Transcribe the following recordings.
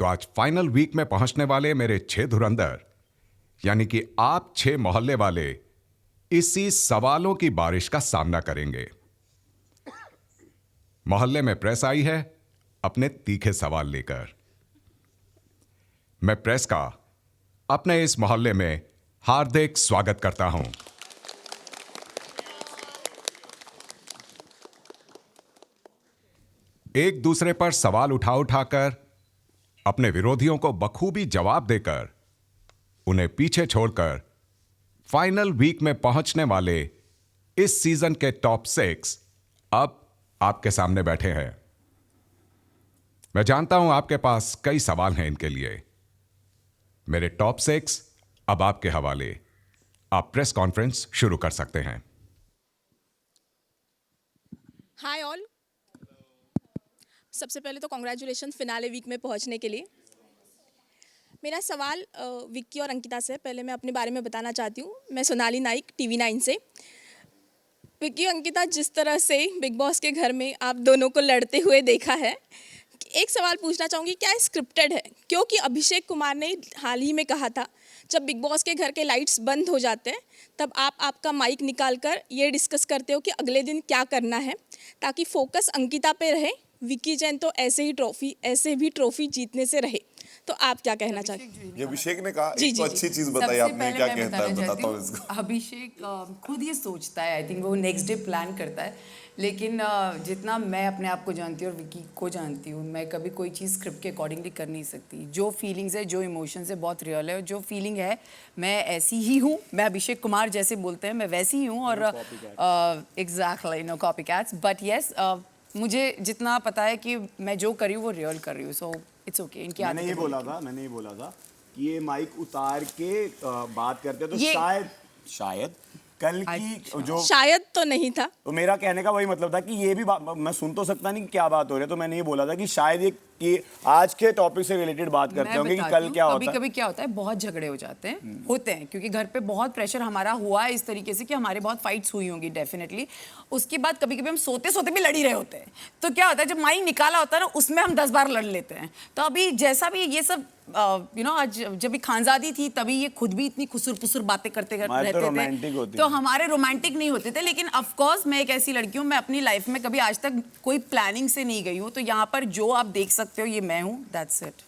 तो आज final week में पहुंचने वाले मेरे 6 धुरंधर यानी कि आप 6 मोहल्ले वाले इसी सवालों की बारिश का सामना करेंगे। मोहल्ले में प्रेस आई है अपने तीखे सवाल लेकर। मैं प्रेस का अपने इस मोहल्ले में हार्दिक स्वागत करता हूं। एक दूसरे पर सवाल उठाकर अपने विरोधियों को बखूबी जवाब देकर उन्हें पीछे छोड़कर फाइनल वीक में पहुंचने वाले इस सीजन के टॉप 6 अब आपके सामने बैठे हैं। मैं जानता हूं आपके पास कई सवाल हैं इनके लिए। मेरे टॉप 6 अब आपके हवाले। आप प्रेस कॉन्फ्रेंस शुरू कर सकते हैं। हाय ऑल, सबसे पहले तो कॉन्ग्रेचुलेशन फिनाले वीक में पहुंचने के लिए। मेरा सवाल विक्की और अंकिता से। पहले मैं अपने बारे में बताना चाहती हूँ। मैं सोनाली नाइक टीवी 9 से। विक्की और अंकिता, जिस तरह से बिग बॉस के घर में आप दोनों को लड़ते हुए देखा है, एक सवाल पूछना चाहूँगी, क्या स्क्रिप्टेड है? क्योंकि अभिषेक कुमार ने हाल ही में कहा था जब बिग बॉस के घर के लाइट्स बंद हो जाते हैं तब आप आपका माइक निकाल कर ये डिस्कस करते हो कि अगले दिन क्या करना है, ताकि फोकस अंकिता पे रहे। विक्की जैन तो ऐसे भी ट्रॉफी जीतने से रहे। तो आप क्या कहना चाहते हैं? ये अभिषेक ने कहा जी, एक तो जी, अच्छी चीज बताई आपने, क्या कहता है बताता हूँ इसको। अभिषेक खुद ये सोचता है, आई थिंक वो नेक्स्ट डे प्लान करता है, लेकिन जितना मैं अपने आप को जानती हूँ और विक्की को जानती हूँ, मैं कभी कोई चीज़ स्क्रिप्ट के अकॉर्डिंगली कर नहीं सकती। जो फीलिंग्स है, जो इमोशंस है, बहुत रियल है। और जो फीलिंग है मैं ऐसी ही हूँ। मैं अभिषेक कुमार जैसे बोलते हैं मैं वैसी ही हूँ। और exactly no copy cats, but yes मुझे जितना पता है कि मैं जो कर रही हूँ वो रियल कर रही हूँ। So it's okay. इनकी मैंने ये बोला था कि ये माइक उतार के बात करते तो शायद कल की जो शायद तो नहीं था। तो मेरा कहने का वही मतलब था कि ये भी मैं सुन तो सकता नहीं कि क्या बात हो रही है। तो मैंने ये बोला था कि शायद ये कि आज के टॉपिक से रिलेटेड बात करते होंगे कि कल क्या होता है। कभी क्या होता है, बहुत झगड़े हो जाते हैं होते हैं, क्योंकि घर पे बहुत प्रेशर हमारा हुआ है इस तरीके से कि हमारे बहुत फाइट्स हुई होंगी डेफिनेटली। उसके बाद कभी कभी हम सोते सोते भी लड़ ही रहे होते हैं। तो क्या होता है, जब माइक निकाला होता है ना, उसमें हम 10 बार लड़ लेते हैं। तो अभी जैसा भी ये सब आज जब भी खानजादी थी तभी ये खुद भी इतनी खुसुर बातें करते रहते थे, तो हमारे रोमांटिक नहीं होते थे। लेकिन ऑफ कोर्स मैं एक ऐसी लड़की हूँ, मैं अपनी लाइफ में कभी आज तक कोई प्लानिंग से नहीं गई हूँ। तो यहाँ पर जो आप देख सकते हो ये मैं हूँ, दैट्स इट।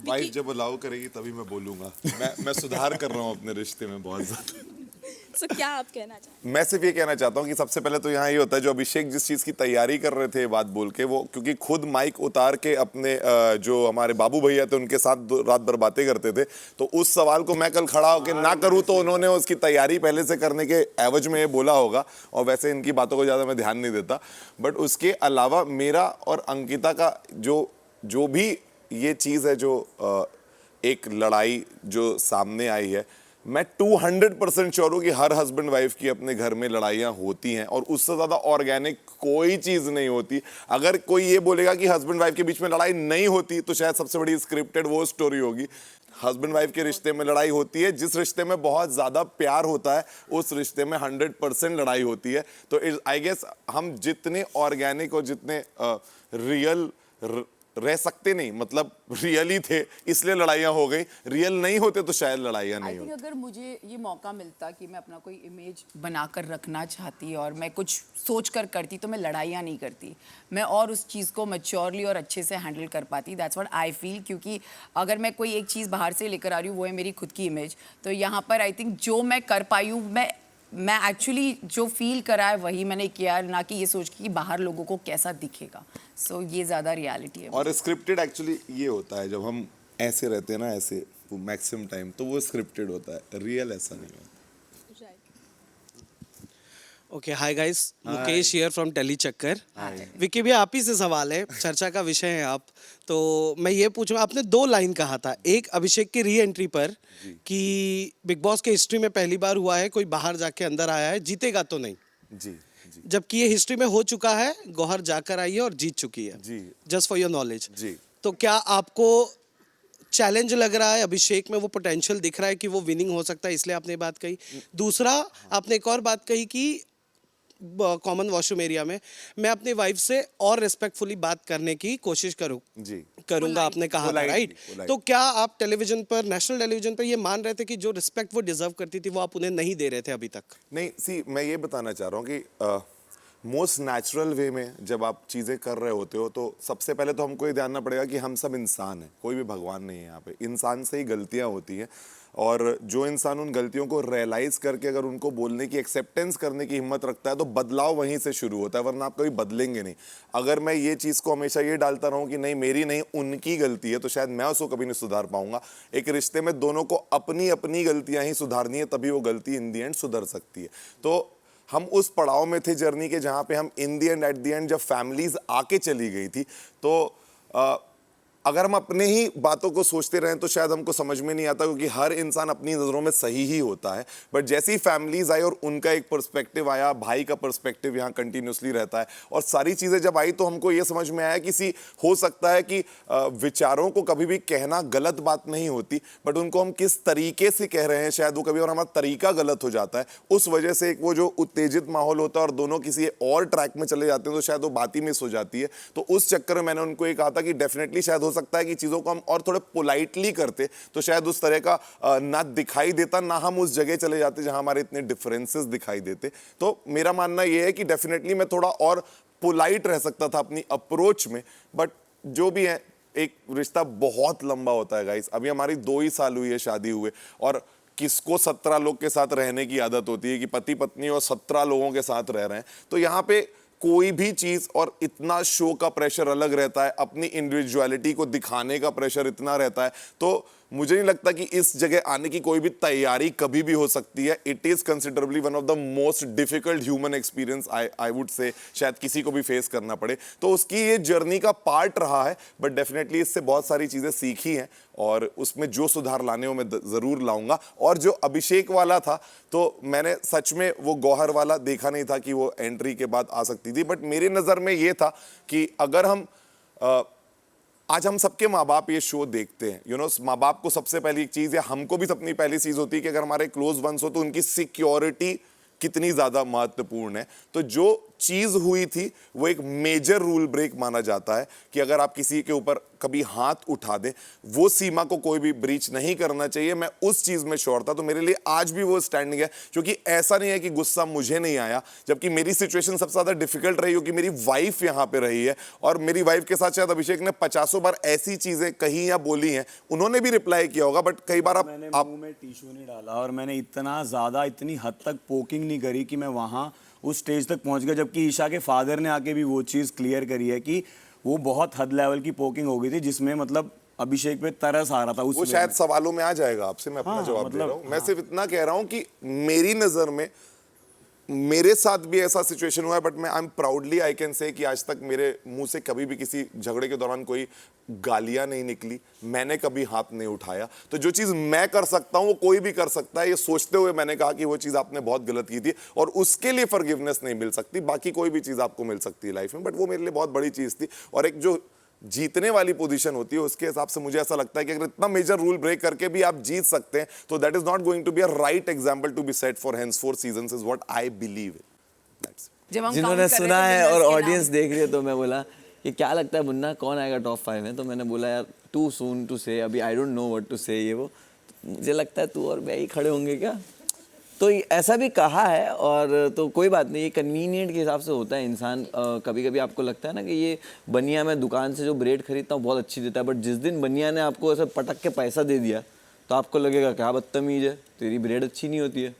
वाइफ जब अलाउ करेगी तभी मैं बोलूंगा। मैं सुधार कर रहा हूँ अपने रिश्ते में बहुत ज्यादा। सो क्या आप कहना चाहते हैं? मैं सिर्फ ये कहना चाहता हूँ कि सबसे पहले तो यहाँ ये होता है, जो अभिषेक जिस चीज़ की तैयारी कर रहे थे बात बोल के, वो क्योंकि खुद माइक उतार के अपने जो हमारे बाबू भैया थे उनके साथ रात भर बातें करते थे, तो उस सवाल को मैं कल खड़ा होकर ना करूँ तो उन्होंने उसकी तैयारी पहले से करने के एवज में ये बोला होगा। और वैसे इनकी बातों को ज़्यादा मैं ध्यान नहीं देता, बट उसके अलावा मेरा और अंकिता का जो भी ये चीज़ है, जो एक लड़ाई जो सामने आई है, मैं 200% श्योर हूँ कि हर हस्बैंड वाइफ की अपने घर में लड़ाइयाँ होती हैं और उससे ज़्यादा ऑर्गेनिक कोई चीज़ नहीं होती। अगर कोई ये बोलेगा कि हस्बैंड वाइफ के बीच में लड़ाई नहीं होती तो शायद सबसे बड़ी स्क्रिप्टेड वो स्टोरी होगी। हस्बैंड वाइफ के रिश्ते में लड़ाई होती है। जिस रिश्ते में बहुत ज़्यादा प्यार होता है उस रिश्ते में 100% लड़ाई होती है। तो आई गेस हम जितने ऑर्गेनिक और जितने रियल रह सकते नहीं, मतलब रियल ही थे इसलिए लड़ाइयाँ हो गई, रियल नहीं होते तो शायद लड़ाइयाँ नहीं होती। अगर मुझे ये मौका मिलता कि मैं अपना कोई इमेज बनाकर रखना चाहती और मैं कुछ सोच कर करती तो मैं लड़ाइयाँ नहीं करती। मैं और उस चीज़ को मैच्योरली और अच्छे से हैंडल कर पाती। That's what I feel. क्योंकि अगर मैं कोई एक चीज़ बाहर से लेकर आ रही हूँ वो है मेरी खुद की इमेज, तो यहाँ पर आई थिंक जो मैं कर पाई हूँ, मैं एक्चुअली जो फील करा है वही मैंने किया, ना कि ये सोच कि बाहर लोगों को कैसा दिखेगा। सो ये ज़्यादा रियलिटी है। और स्क्रिप्टेड एक्चुअली ये होता है, जब हम ऐसे रहते हैं ना, ऐसे मैक्सिमम टाइम, तो वो स्क्रिप्टेड होता है, रियल ऐसा नहीं होता। Okay, hi guys, Mukesh here from Telly Chakkar. Vicky भी आप ही से सवाल है, चर्चा का विषय है आप, तो मैं ये पूछूंगा, आपने 2 लाइन कहा था, एक अभिषेक की री एंट्री पर कि बिग बॉस के हिस्ट्री में पहली बार हुआ है कोई बाहर जाके अंदर आया है, जीतेगा तो नहीं जी, जबकि ये हिस्ट्री में हो चुका है, गौहर जाकर आई है और जीत चुकी है जी, जस्ट फॉर योर नॉलेज जी। तो क्या आपको चैलेंज लग रहा है, अभिषेक में वो पोटेंशियल दिख रहा है कि वो विनिंग हो सकता है, इसलिए आपने बात कही? दूसरा, आपने एक और बात कही कि कॉमन वॉशरूम एरिया में, मैं अपनी वाइफ से और रिस्पेक्टफुली बात करने की कोशिश जी करूंगा, आपने कहा था, Politely, राइट? politely. तो क्या आप टेलीविजन पर, नेशनल टेलीविजन पर ये मान रहे थे कि जो रिस्पेक्ट वो डिजर्व करती थी वो आप उन्हें नहीं दे रहे थे अभी तक? नहीं, सी मैं ये बताना चाह रहा हूँ कि मोस्ट नेचुरल वे में जब आप चीज़ें कर रहे होते हो तो सबसे पहले तो हमको ये ध्यान रखना पड़ेगा कि हम सब इंसान हैं, कोई भी भगवान नहीं है यहाँ पे। इंसान से ही गलतियाँ होती हैं और जो इंसान उन गलतियों को रियलाइज़ करके अगर उनको बोलने की, एक्सेप्टेंस करने की हिम्मत रखता है तो बदलाव वहीं से शुरू होता है, वरना आप कभी बदलेंगे नहीं। अगर मैं ये चीज़ को हमेशा ये डालता रहूँ कि नहीं मेरी नहीं उनकी गलती है, तो शायद मैं उसको कभी नहीं सुधार पाऊंगा। एक रिश्ते में दोनों को अपनी अपनी गलतियाँ ही सुधारनी है, तभी वो गलती इन दी एंड सुधर सकती है। तो हम उस पड़ाव में थे जर्नी के जहाँ पे हम इन दी एंड एट दी एंड जब फैमिलीज आके चली गई थी तो अगर हम अपने ही बातों को सोचते रहें तो शायद हमको समझ में नहीं आता, क्योंकि हर इंसान अपनी नज़रों में सही ही होता है। बट जैसे ही फैमिलीज आई और उनका एक पर्सपेक्टिव आया, भाई का पर्सपेक्टिव यहाँ कंटिन्यूसली रहता है, और सारी चीज़ें जब आई तो हमको ये समझ में आया कि हो सकता है कि विचारों को कभी भी कहना गलत बात नहीं होती, बट उनको हम किस तरीके से कह रहे हैं शायद वो कभी और हमारा तरीका गलत हो जाता है। उस वजह से एक वो जो उत्तेजित माहौल होता है और दोनों किसी और ट्रैक में चले जाते हैं तो शायद वो बात ही मिस हो जाती है। तो उस चक्कर में मैंने उनको ये कहा था कि डेफिनेटली शायद हो सकता है कि चीज़ों को हम और थोड़े पोलाइटली करते तो शायद उस तरह का ना दिखाई देता, ना हम उस जगह चले जाते जहां हमारे इतने डिफरेंसेस दिखाई देते। तो मेरा मानना यह है कि डेफिनेटली मैं थोड़ा और पोलाइट रह सकता था अपनी अप्रोच में, बट जो भी है एक रिश्ता बहुत लंबा होता है गाइस। अभी हमारी 2 ही साल हुई है शादी हुए, और किसको 17 लोग के साथ रहने की आदत होती है कि पति पत्नी और 17 लोगों के साथ रह रहे हैं। तो यहाँ पे कोई भी चीज़, और इतना शो का प्रेशर अलग रहता है, अपनी इंडिविजुअलिटी को दिखाने का प्रेशर इतना रहता है, तो मुझे नहीं लगता कि इस जगह आने की कोई भी तैयारी कभी भी हो सकती है। It is considerably one of the most difficult human experience I would से, शायद किसी को भी फेस करना पड़े। तो उसकी ये जर्नी का पार्ट रहा है, बट डेफिनेटली इससे बहुत सारी चीज़ें सीखी हैं और उसमें जो सुधार लाने हो मैं ज़रूर लाऊंगा। और जो अभिषेक वाला था तो मैंने सच में वो गौहर वाला देखा नहीं था कि वो एंट्री के बाद आ सकती थी, बट मेरी नज़र में ये था कि अगर हम आज हम सबके माँ बाप ये शो देखते हैं, यू नो, माँ बाप को सबसे पहली एक चीज़, या हमको भी अपनी पहली चीज़ होती है कि अगर हमारे क्लोज वंस हो तो उनकी सिक्योरिटी कितनी ज़्यादा महत्वपूर्ण है। तो जो चीज़ हुई थी वो एक मेजर रूल ब्रेक माना जाता है कि अगर आप किसी के ऊपर कभी हाथ उठा दें, वो सीमा को कोई भी ब्रीच नहीं करना चाहिए। मैं उस चीज़ में श्योर था, तो मेरे लिए आज भी वो स्टैंडिंग है, क्योंकि ऐसा नहीं है कि गुस्सा मुझे नहीं आया, जबकि मेरी सिचुएशन सबसे ज़्यादा डिफिकल्ट रही क्योंकि मेरी वाइफ यहाँ पे रही है, और मेरी वाइफ के साथ शायद अभिषेक ने 50 बार ऐसी चीज़ें कही या बोली हैं, उन्होंने भी रिप्लाई किया होगा, बट कई बार मैंने आप मुंह में टिश्यू नहीं डाला और मैंने इतना ज़्यादा, इतनी हद तक पोकिंग नहीं करी कि मैं वहाँ उस स्टेज तक पहुंच गया। जबकि ईशा के फादर ने आके भी वो चीज़ क्लियर करी है कि वो बहुत हद लेवल की पोकिंग हो गई थी, जिसमें मतलब अभिषेक पे तरस आ रहा था। वो शायद सवालों में आ जाएगा आपसे, मैं अपना जवाब दे रहा हूँ। मैं सिर्फ इतना कह रहा हूँ कि मेरी नज़र में मेरे साथ भी ऐसा सिचुएशन हुआ है, बट मैं I am proudly I can say कि आज तक मेरे मुंह से कभी भी किसी झगड़े के दौरान कोई गालियां नहीं निकली, मैंने कभी हाथ नहीं उठाया। तो जो चीज़ मैं कर सकता हूं वो कोई भी कर सकता है, ये सोचते हुए मैंने कहा कि वो चीज़ आपने बहुत गलत की थी और उसके लिए फॉरगिवनेस नहीं मिल सकती, बाकी कोई भी चीज़ आपको मिल सकती है लाइफ में, बट वो मेरे लिए बहुत बड़ी चीज़ थी। और एक जो जीतने वाली पोजीशन होती है उसके हिसाब से मुझे ऐसा लगता है कि अगर इतना मेजर रूल ब्रेक करके भी आप जीत सकते हैं तो that is not going to be a right example to be set for henceforth seasons is what I believe in. That's जब हम जिन्होंने count कर रहे सुना थे है और winners के ऑडियंस नाम। देख रही है तो मैं बोला कि क्या लगता है मुन्ना कौन आएगा टॉप 5 में, तो मैंने बोला यार टू सून टू से, अभी I don't know what to say, ये वो मुझे लगता है तू और मैं ही खड़े होंगे क्या, तो ऐसा भी कहा है। और तो कोई बात नहीं, ये कन्वीनियंट के हिसाब से होता है इंसान। कभी कभी आपको लगता है ना कि ये बनिया मैं दुकान से जो ब्रेड खरीदता हूँ बहुत अच्छी देता है, बट जिस दिन बनिया ने आपको ऐसा पटक के पैसा दे दिया तो आपको लगेगा क्या बदतमीज है, तेरी ब्रेड अच्छी नहीं होती है।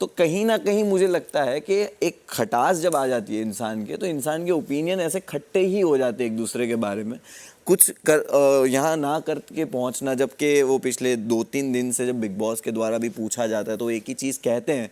तो कहीं ना कहीं मुझे लगता है कि एक खटास जब आ जाती है इंसान के, तो इंसान के ओपिनियन ऐसे खट्टे ही हो जाते हैं एक दूसरे के बारे में, कुछ कर यहाँ ना करके पहुँचना। जबकि वो पिछले 2-3 दिन से जब बिग बॉस के द्वारा भी पूछा जाता है तो एक ही चीज़ कहते हैं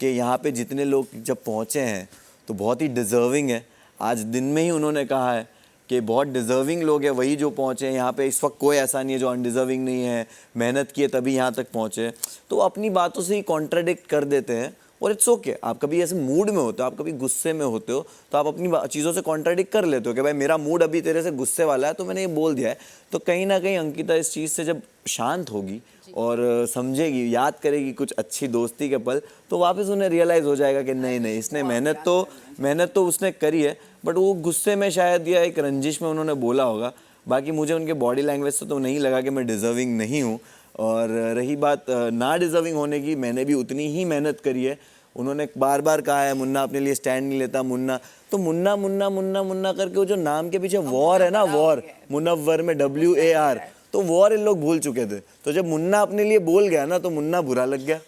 कि यहाँ पे जितने लोग जब पहुँचे हैं तो बहुत ही डिज़र्विंग है। आज दिन में ही उन्होंने कहा है कि बहुत डिज़र्विंग लोग हैं वही जो पहुँचे हैं यहाँ पे, इस वक्त कोई ऐसा नहीं है जो अनडिज़र्विंग नहीं है, मेहनत किए तभी यहाँ तक पहुँचे। तो अपनी बातों से ही कॉन्ट्राडिक्ट कर देते हैं और इट्स ओके आप कभी ऐसे मूड में होते हो, आप कभी गुस्से में होते हो, तो आप अपनी चीज़ों से कॉन्ट्राडिक्ट कर लेते हो कि भाई मेरा मूड अभी तेरे से गुस्से वाला है तो मैंने ये बोल दिया है। तो कहीं ना कहीं अंकिता इस चीज़ से जब शांत होगी और समझेगी, याद करेगी कुछ अच्छी दोस्ती के पल, तो वापस उन्हें रियलाइज़ हो जाएगा कि नहीं नहीं इसने मेहनत तो उसने करी है, बट वो गुस्से में शायद या एक रंजिश में उन्होंने बोला होगा। बाकी मुझे उनके बॉडी लैंग्वेज से तो नहीं लगा कि मैं डिज़र्विंग नहीं हूँ। और रही बात ना डिज़र्विंग होने की, मैंने भी उतनी ही मेहनत करी है। उन्होंने बार बार कहा है मुन्ना अपने लिए स्टैंड नहीं लेता, मुन्ना तो मुन्ना मुन्ना मुन्ना मुन्ना करके वो जो नाम के पीछे वॉर है ना, वॉर मुनव्वर में WAR, तो वॉर इन लोग भूल चुके थे। तो जब मुन्ना अपने लिए बोल गया ना तो मुन्ना बुरा लग गया।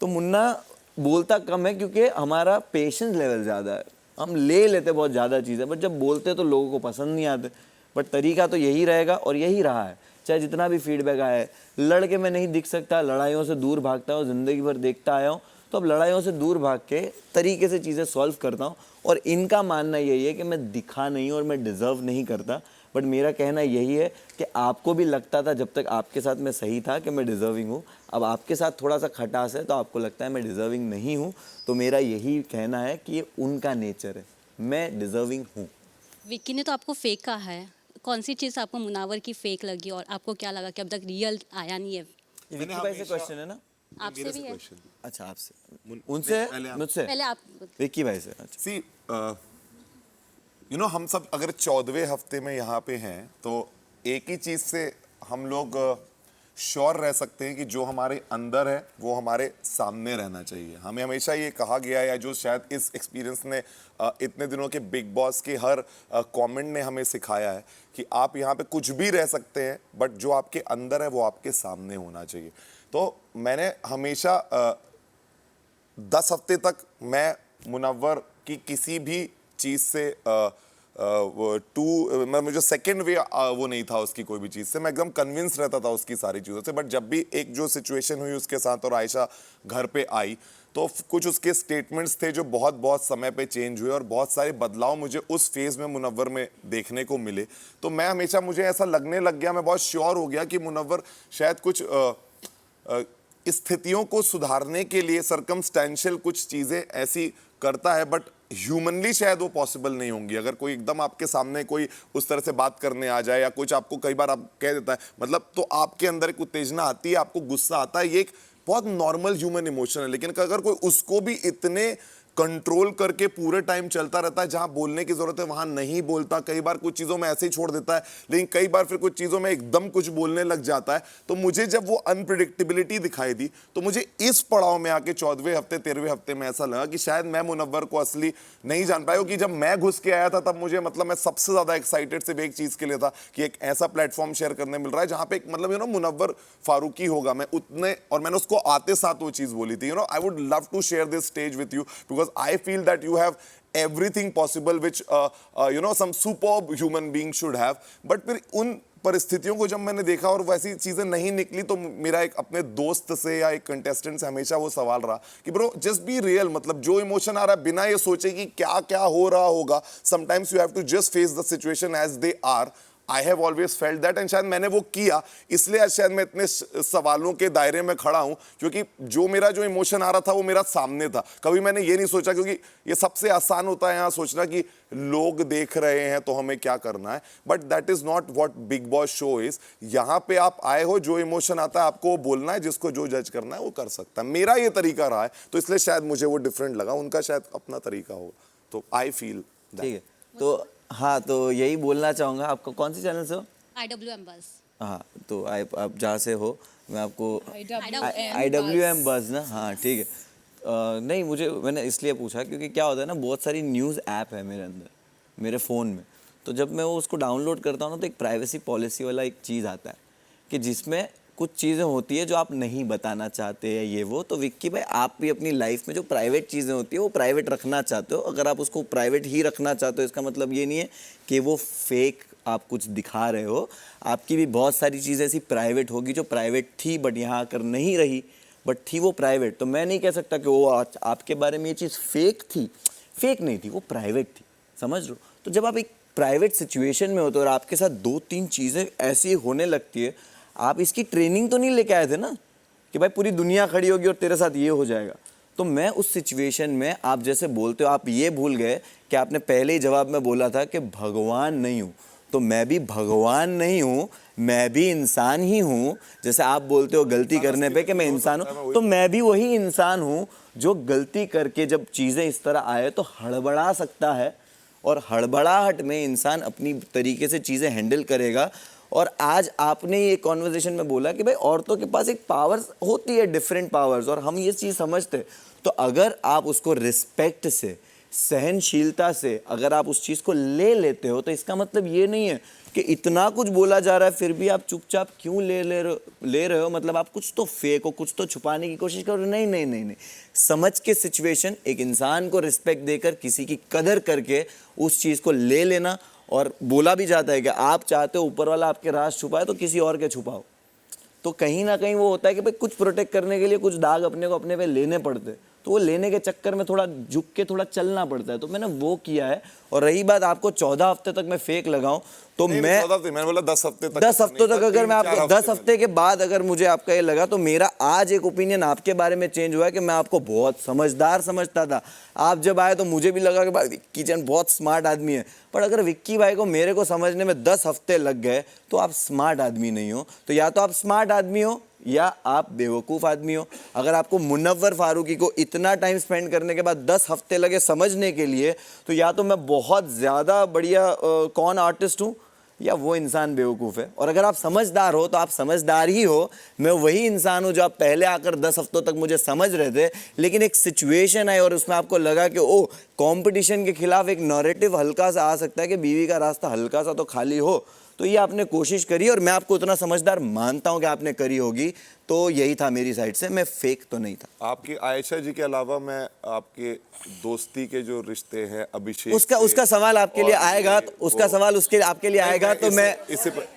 तो मुन्ना बोलता कम है क्योंकि हमारा पेशेंस लेवल ज़्यादा है, हम ले लेते बहुत ज़्यादा चीज़ें, बट जब बोलते तो लोगों को पसंद नहीं आते। बट तरीका तो यही रहेगा और यही रहा है, चाहे जितना भी फीडबैक आए। लड़के मैं नहीं दिख सकता, लड़ाइयों से दूर भागता हूँ, ज़िंदगी भर देखता आया हूँ, तो अब लड़ाइयों से दूर भाग के तरीके से चीज़ें सॉल्व करता हूँ। और इनका मानना यही है कि मैं दिखा नहीं और मैं डिज़र्व नहीं करता, बट मेरा कहना यही है कि आपको भी लगता था जब तक आपके साथ मैं सही था कि मैं डिज़र्विंग हूँ, अब आपके साथ थोड़ा सा खटास है तो आपको लगता है मैं डिज़र्विंग नहीं हूँ। तो मेरा यही कहना है कि ये उनका नेचर है, मैं डिज़र्विंग हूँ। विक्की ने तो आपको फेक कहा है, कौन सी चीज़ आपको मुनावर की फेक लगी और आपको क्या लगा कि अब तक रियल आया नहीं है? ये विक्की भाई से क्वेश्चन है ना? आपसे भी है? अच्छा आपसे, उनसे, मुझसे, पहले आप विक्की भाई से। अच्छा सी हम सब अगर 14वें हफ्ते में यहाँ पे हैं तो एक ही चीज़ से हम लोग श्योर रह सकते हैं कि जो हमारे अंदर है वो हमारे सामने रहना चाहिए। हमें हमेशा ये कहा गया है, या जो शायद इस एक्सपीरियंस ने इतने दिनों के बिग बॉस के हर कमेंट ने हमें सिखाया है कि आप यहाँ पे कुछ भी रह सकते हैं, बट जो आपके अंदर है वो आपके सामने होना चाहिए। तो मैंने हमेशा 10 हफ्ते तक मैं मुनव्वर की किसी भी चीज़ से मुझे सेकेंड वे वो नहीं था उसकी कोई भी चीज़ से, मैं एकदम कन्विंस रहता था उसकी सारी चीज़ों से। बट जब भी एक जो सिचुएशन हुई उसके साथ और आयशा घर पे आई तो कुछ उसके स्टेटमेंट्स थे जो बहुत बहुत समय पे चेंज हुए और बहुत सारे बदलाव मुझे उस फेज़ में मुनव्वर में देखने को मिले। तो मैं हमेशा, मुझे ऐसा लगने लग गया, मैं बहुत श्योर हो गया कि मुनव्वर शायद कुछ स्थितियों को सुधारने के लिए सर्कमस्टेंशियल कुछ चीज़ें ऐसी करता है, बट ह्यूमनली शायद वो पॉसिबल नहीं होंगी। अगर कोई एकदम आपके सामने कोई उस तरह से बात करने आ जाए या कुछ आपको कई बार आप कह देता है, मतलब तो आपके अंदर एक उत्तेजना आती है, आपको गुस्सा आता है, ये एक बहुत नॉर्मल ह्यूमन इमोशन है। लेकिन अगर कोई उसको भी इतने कंट्रोल करके पूरे टाइम चलता रहता है, जहां बोलने की जरूरत है वहां नहीं बोलता, कई बार कुछ चीजों में ऐसे ही छोड़ देता है, लेकिन कई बार फिर कुछ चीजों में एकदम कुछ बोलने लग जाता है। तो मुझे जब वो अनप्रिडिक्टेबिलिटी दिखाई दी तो मुझे इस पड़ाव में आके 14वें हफ्ते 13वें हफ्ते में ऐसा लगा कि शायद मैं मुनव्वर को असली नहीं जान पाया। क्योंकि जब मैं घुस के आया था तब मुझे, मतलब मैं सबसे ज्यादा एक्साइटेड सिर्फ एक चीज के लिए था कि एक ऐसा प्लेटफॉर्म शेयर करने मिल रहा है जहां पे एक, मतलब मुनव्वर फारूकी होगा, मैं उतने, और मैंने उसको आते साथ वो चीज बोली थी, I would love to share this stage with you because I feel that you have everything possible which some superb human being should have. But फिर उन परिस्थितियों को जब मैंने देखा और वैसी चीजें नहीं निकली तो मेरा एक अपने दोस्त से या एक कंटेस्टेंट से हमेशा वो सवाल रहा कि ब्रो जस्ट बी रियल, मतलब जो इमोशन आ रहा है बिना ये सोचे कि क्या क्या हो रहा होगा, sometimes you have to just face the situation as they are. I have always felt that and शायद मैंने वो किया, इसलिए आज शायद मैं इतने सवालों के दायरे में खड़ा हूं, क्योंकि जो मेरा जो इमोशन आ रहा था वो मेरा सामने था। कभी मैंने ये नहीं सोचा, क्योंकि ये सबसे आसान होता है यहाँ सोचना कि लोग देख रहे हैं तो हमें क्या करना है, but that is not what big boss show is. यहाँ पे आप आए हो, जो इमोशन आता है आपको वो बोलना है, जिसको जो जज करना है वो कर सकता है। मेरा ये तरीका रहा है तो इसलिए शायद मुझे वो डिफरेंट लगा, उनका शायद अपना तरीका होगा, तो आई फील ठीक है। तो हाँ, तो यही बोलना चाहूँगा। आपको कौन सी चैनल से हो? IWM बस। हाँ, तो आप जहाँ से हो, मैं आपको IWM बस ना, हाँ ठीक है। नहीं, मैंने इसलिए पूछा क्योंकि क्या होता है ना, बहुत सारी न्यूज़ ऐप है मेरे अंदर, मेरे फ़ोन में, तो जब मैं वो उसको डाउनलोड करता हूँ ना तो एक प्राइवेसी पॉलिसी वाला एक चीज़ आता है कि जिसमें कुछ चीज़ें होती है जो आप नहीं बताना चाहते हैं, ये वो। तो विक्की भाई, आप भी अपनी लाइफ में जो प्राइवेट चीज़ें होती है वो प्राइवेट रखना चाहते हो। अगर आप उसको प्राइवेट ही रखना चाहते हो, इसका मतलब ये नहीं है कि वो फेक आप कुछ दिखा रहे हो। आपकी भी बहुत सारी चीज़ें ऐसी प्राइवेट होगी जो प्राइवेट थी बट यहाँ आकर नहीं रही, बट थी वो प्राइवेट। तो मैं नहीं कह सकता कि वो आपके बारे में ये चीज़ फेक थी, फेक नहीं थी, वो प्राइवेट थी, समझ लो। तो जब आप एक प्राइवेट सिचुएशन में होते हो और आपके साथ 2-3 चीज़ें ऐसी होने लगती है, आप इसकी ट्रेनिंग तो नहीं लेके आए थे ना कि भाई पूरी दुनिया खड़ी होगी और तेरे साथ ये हो जाएगा। तो मैं उस सिचुएशन में, आप जैसे बोलते हो, आप ये भूल गए कि आपने पहले ही जवाब में बोला था कि भगवान नहीं हूँ, तो मैं भी भगवान नहीं हूँ, मैं भी इंसान ही हूँ। जैसे आप बोलते हो गलती करने पे कि मैं इंसान हूँ, तो मैं भी वही इंसान हूँ जो गलती करके जब चीज़ें इस तरह आए तो हड़बड़ा सकता है, और हड़बड़ाहट में इंसान अपनी तरीके से चीज़ें हैंडल करेगा। और आज आपने ये कॉन्वर्जेशन में बोला कि भाई औरतों के पास एक पावर्स होती है, डिफरेंट पावर्स, और हम ये चीज़ समझते हैं। तो अगर आप उसको रिस्पेक्ट से, सहनशीलता से अगर आप उस चीज़ को ले लेते हो, तो इसका मतलब ये नहीं है कि इतना कुछ बोला जा रहा है फिर भी आप चुपचाप क्यों ले रहे हो, मतलब आप कुछ तो फेक हो, कुछ तो छुपाने की कोशिश करो। नहीं नहीं नहीं नहीं, समझ के सिचुएशन, एक इंसान को रिस्पेक्ट देकर, किसी की कदर करके उस चीज़ को ले लेना। और बोला भी जाता है कि आप चाहते हो ऊपर वाला आपके राज छुपाए तो किसी और के छुपाओ। तो कहीं ना कहीं वो होता है कि भाई कुछ प्रोटेक्ट करने के लिए कुछ दाग अपने को अपने पे लेने पड़ते हैं, तो वो लेने के चक्कर में थोड़ा झुक के थोड़ा चलना पड़ता है। तो मैंने वो किया है। और रही बात आपको 14 हफ्ते तक मैं फेक लगाऊं, तो मैं 14 हफ्ते, मैंने बोला 10 हफ्ते तक, 10 हफ्तों तक अगर मैं आपको 10 हफ्ते हफ्ते के बाद अगर मुझे आपका ये लगा, तो मेरा आज एक ओपिनियन आपके बारे में चेंज हुआ है कि मैं आपको बहुत समझदार समझता था। आप जब आए तो मुझे भी लगा कि भाई विक्की चंद बहुत स्मार्ट आदमी है, पर अगर विक्की भाई को मेरे को समझने में 10 हफ्ते लग गए तो आप स्मार्ट आदमी नहीं हो। तो या तो आप स्मार्ट आदमी हो या आप बेवकूफ़ आदमी हो। अगर आपको मुनव्वर फारूकी को इतना टाइम स्पेंड करने के बाद 10 हफ्ते लगे समझने के लिए, तो या तो मैं बहुत ज़्यादा बढ़िया कौन आर्टिस्ट हूँ, या वो इंसान बेवकूफ़ है। और अगर आप समझदार हो तो आप समझदार ही हो। मैं वही इंसान हूँ जो आप पहले आकर 10 हफ्तों तक मुझे समझ रहे थे, लेकिन एक सिचुएशन आई और उसमें आपको लगा कि ओ, कंपटीशन के खिलाफ एक नैरेटिव हल्का सा आ सकता है कि बीवी का रास्ता हल्का सा तो खाली हो। तो ये आपने कोशिश करी और मैं आपको उतना समझदार मानता हूँ कि आपने करी होगी। तो यही था मेरी साइड से, मैं फेक तो नहीं था। आपकी आयशा जी के अलावा मैं आपके दोस्ती के जो रिश्ते हैं अभिषेक उसका सवाल आपके लिए आएगा, तो उसका सवाल उसके आपके लिए आएगा। तो मैं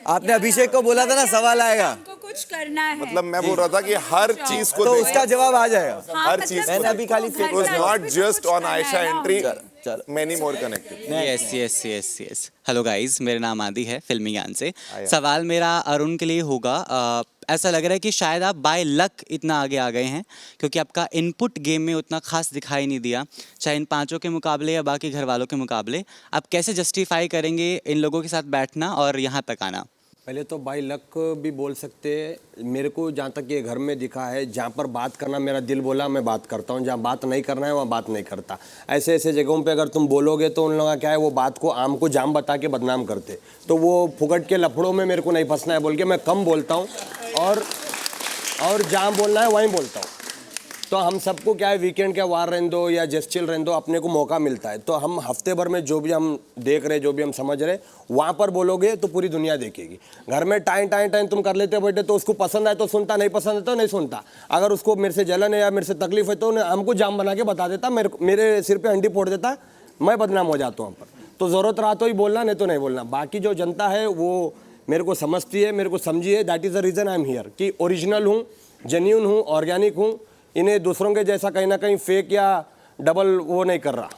आपने अभिषेक को बोला था ना सवाल आएगा, हमको कुछ करना है। मतलब मैं बोल रहा था कि हर चीज को तो उसका जवाब आ जाएगा। हर चीज मैंने अभी खाली it was not just on Ayesha entry, चलो। Many more connected. Yes. Hello guys, मेरा नाम आदि है, फिल्मी ज्ञान से। सवाल मेरा अरुण के लिए होगा। ऐसा लग रहा है कि शायद आप बाय लक इतना आगे आ गए हैं, क्योंकि आपका इनपुट गेम में उतना खास दिखाई नहीं दिया, चाहे इन पांचों के मुकाबले या बाकी घर वालों के मुकाबले। आप कैसे जस्टिफाई करेंगे इन लोगों के साथ बैठना और यहाँ तक आना? पहले तो बाई लक भी बोल सकते हैं। मेरे को जहाँ तक ये घर में दिखा है, जहाँ पर बात करना मेरा दिल बोला मैं बात करता हूँ, जहाँ बात नहीं करना है वहाँ बात नहीं करता। ऐसे ऐसे जगहों पे अगर तुम बोलोगे तो उन लोगों का क्या है, वो बात को आम को जाम बता के बदनाम करते। तो वो फुकट के लफड़ों में मेरे को नहीं फंसना है बोल के मैं कम बोलता हूँ, और जहाँ बोलना है वहीं बोलता हूँ। तो हम सबको क्या है, वीकेंड क्या वार रहने दो या जस्ट चिल रहने दो, अपने को मौका मिलता है। तो हम हफ्ते भर में जो भी हम देख रहे, जो भी हम समझ रहे, वहाँ पर बोलोगे तो पूरी दुनिया देखेगी। घर में टाइम तुम कर लेते बैठे, तो उसको पसंद आए तो सुनता, नहीं पसंद है तो नहीं सुनता। अगर उसको मेरे से जलन है या मेरे से तकलीफ है तो हमको जाम बना के बता देता, मेरे सिर पर हंडी फोड़ देता, मैं बदनाम हो जाता हूँ वहाँ पर। तो ज़रूरत रहा तो ही बोलना, नहीं तो नहीं बोलना। बाकी जो जनता है वो मेरे को समझती है, मेरे को समझी है। That is the reason I am here, कि ओरिजिनल हूँ, जेन्यून हूँ, ऑर्गेनिक हूँ। इन्हें दूसरों के जैसा कहीं ना कहीं फेक या डबल वो नहीं कर रहा।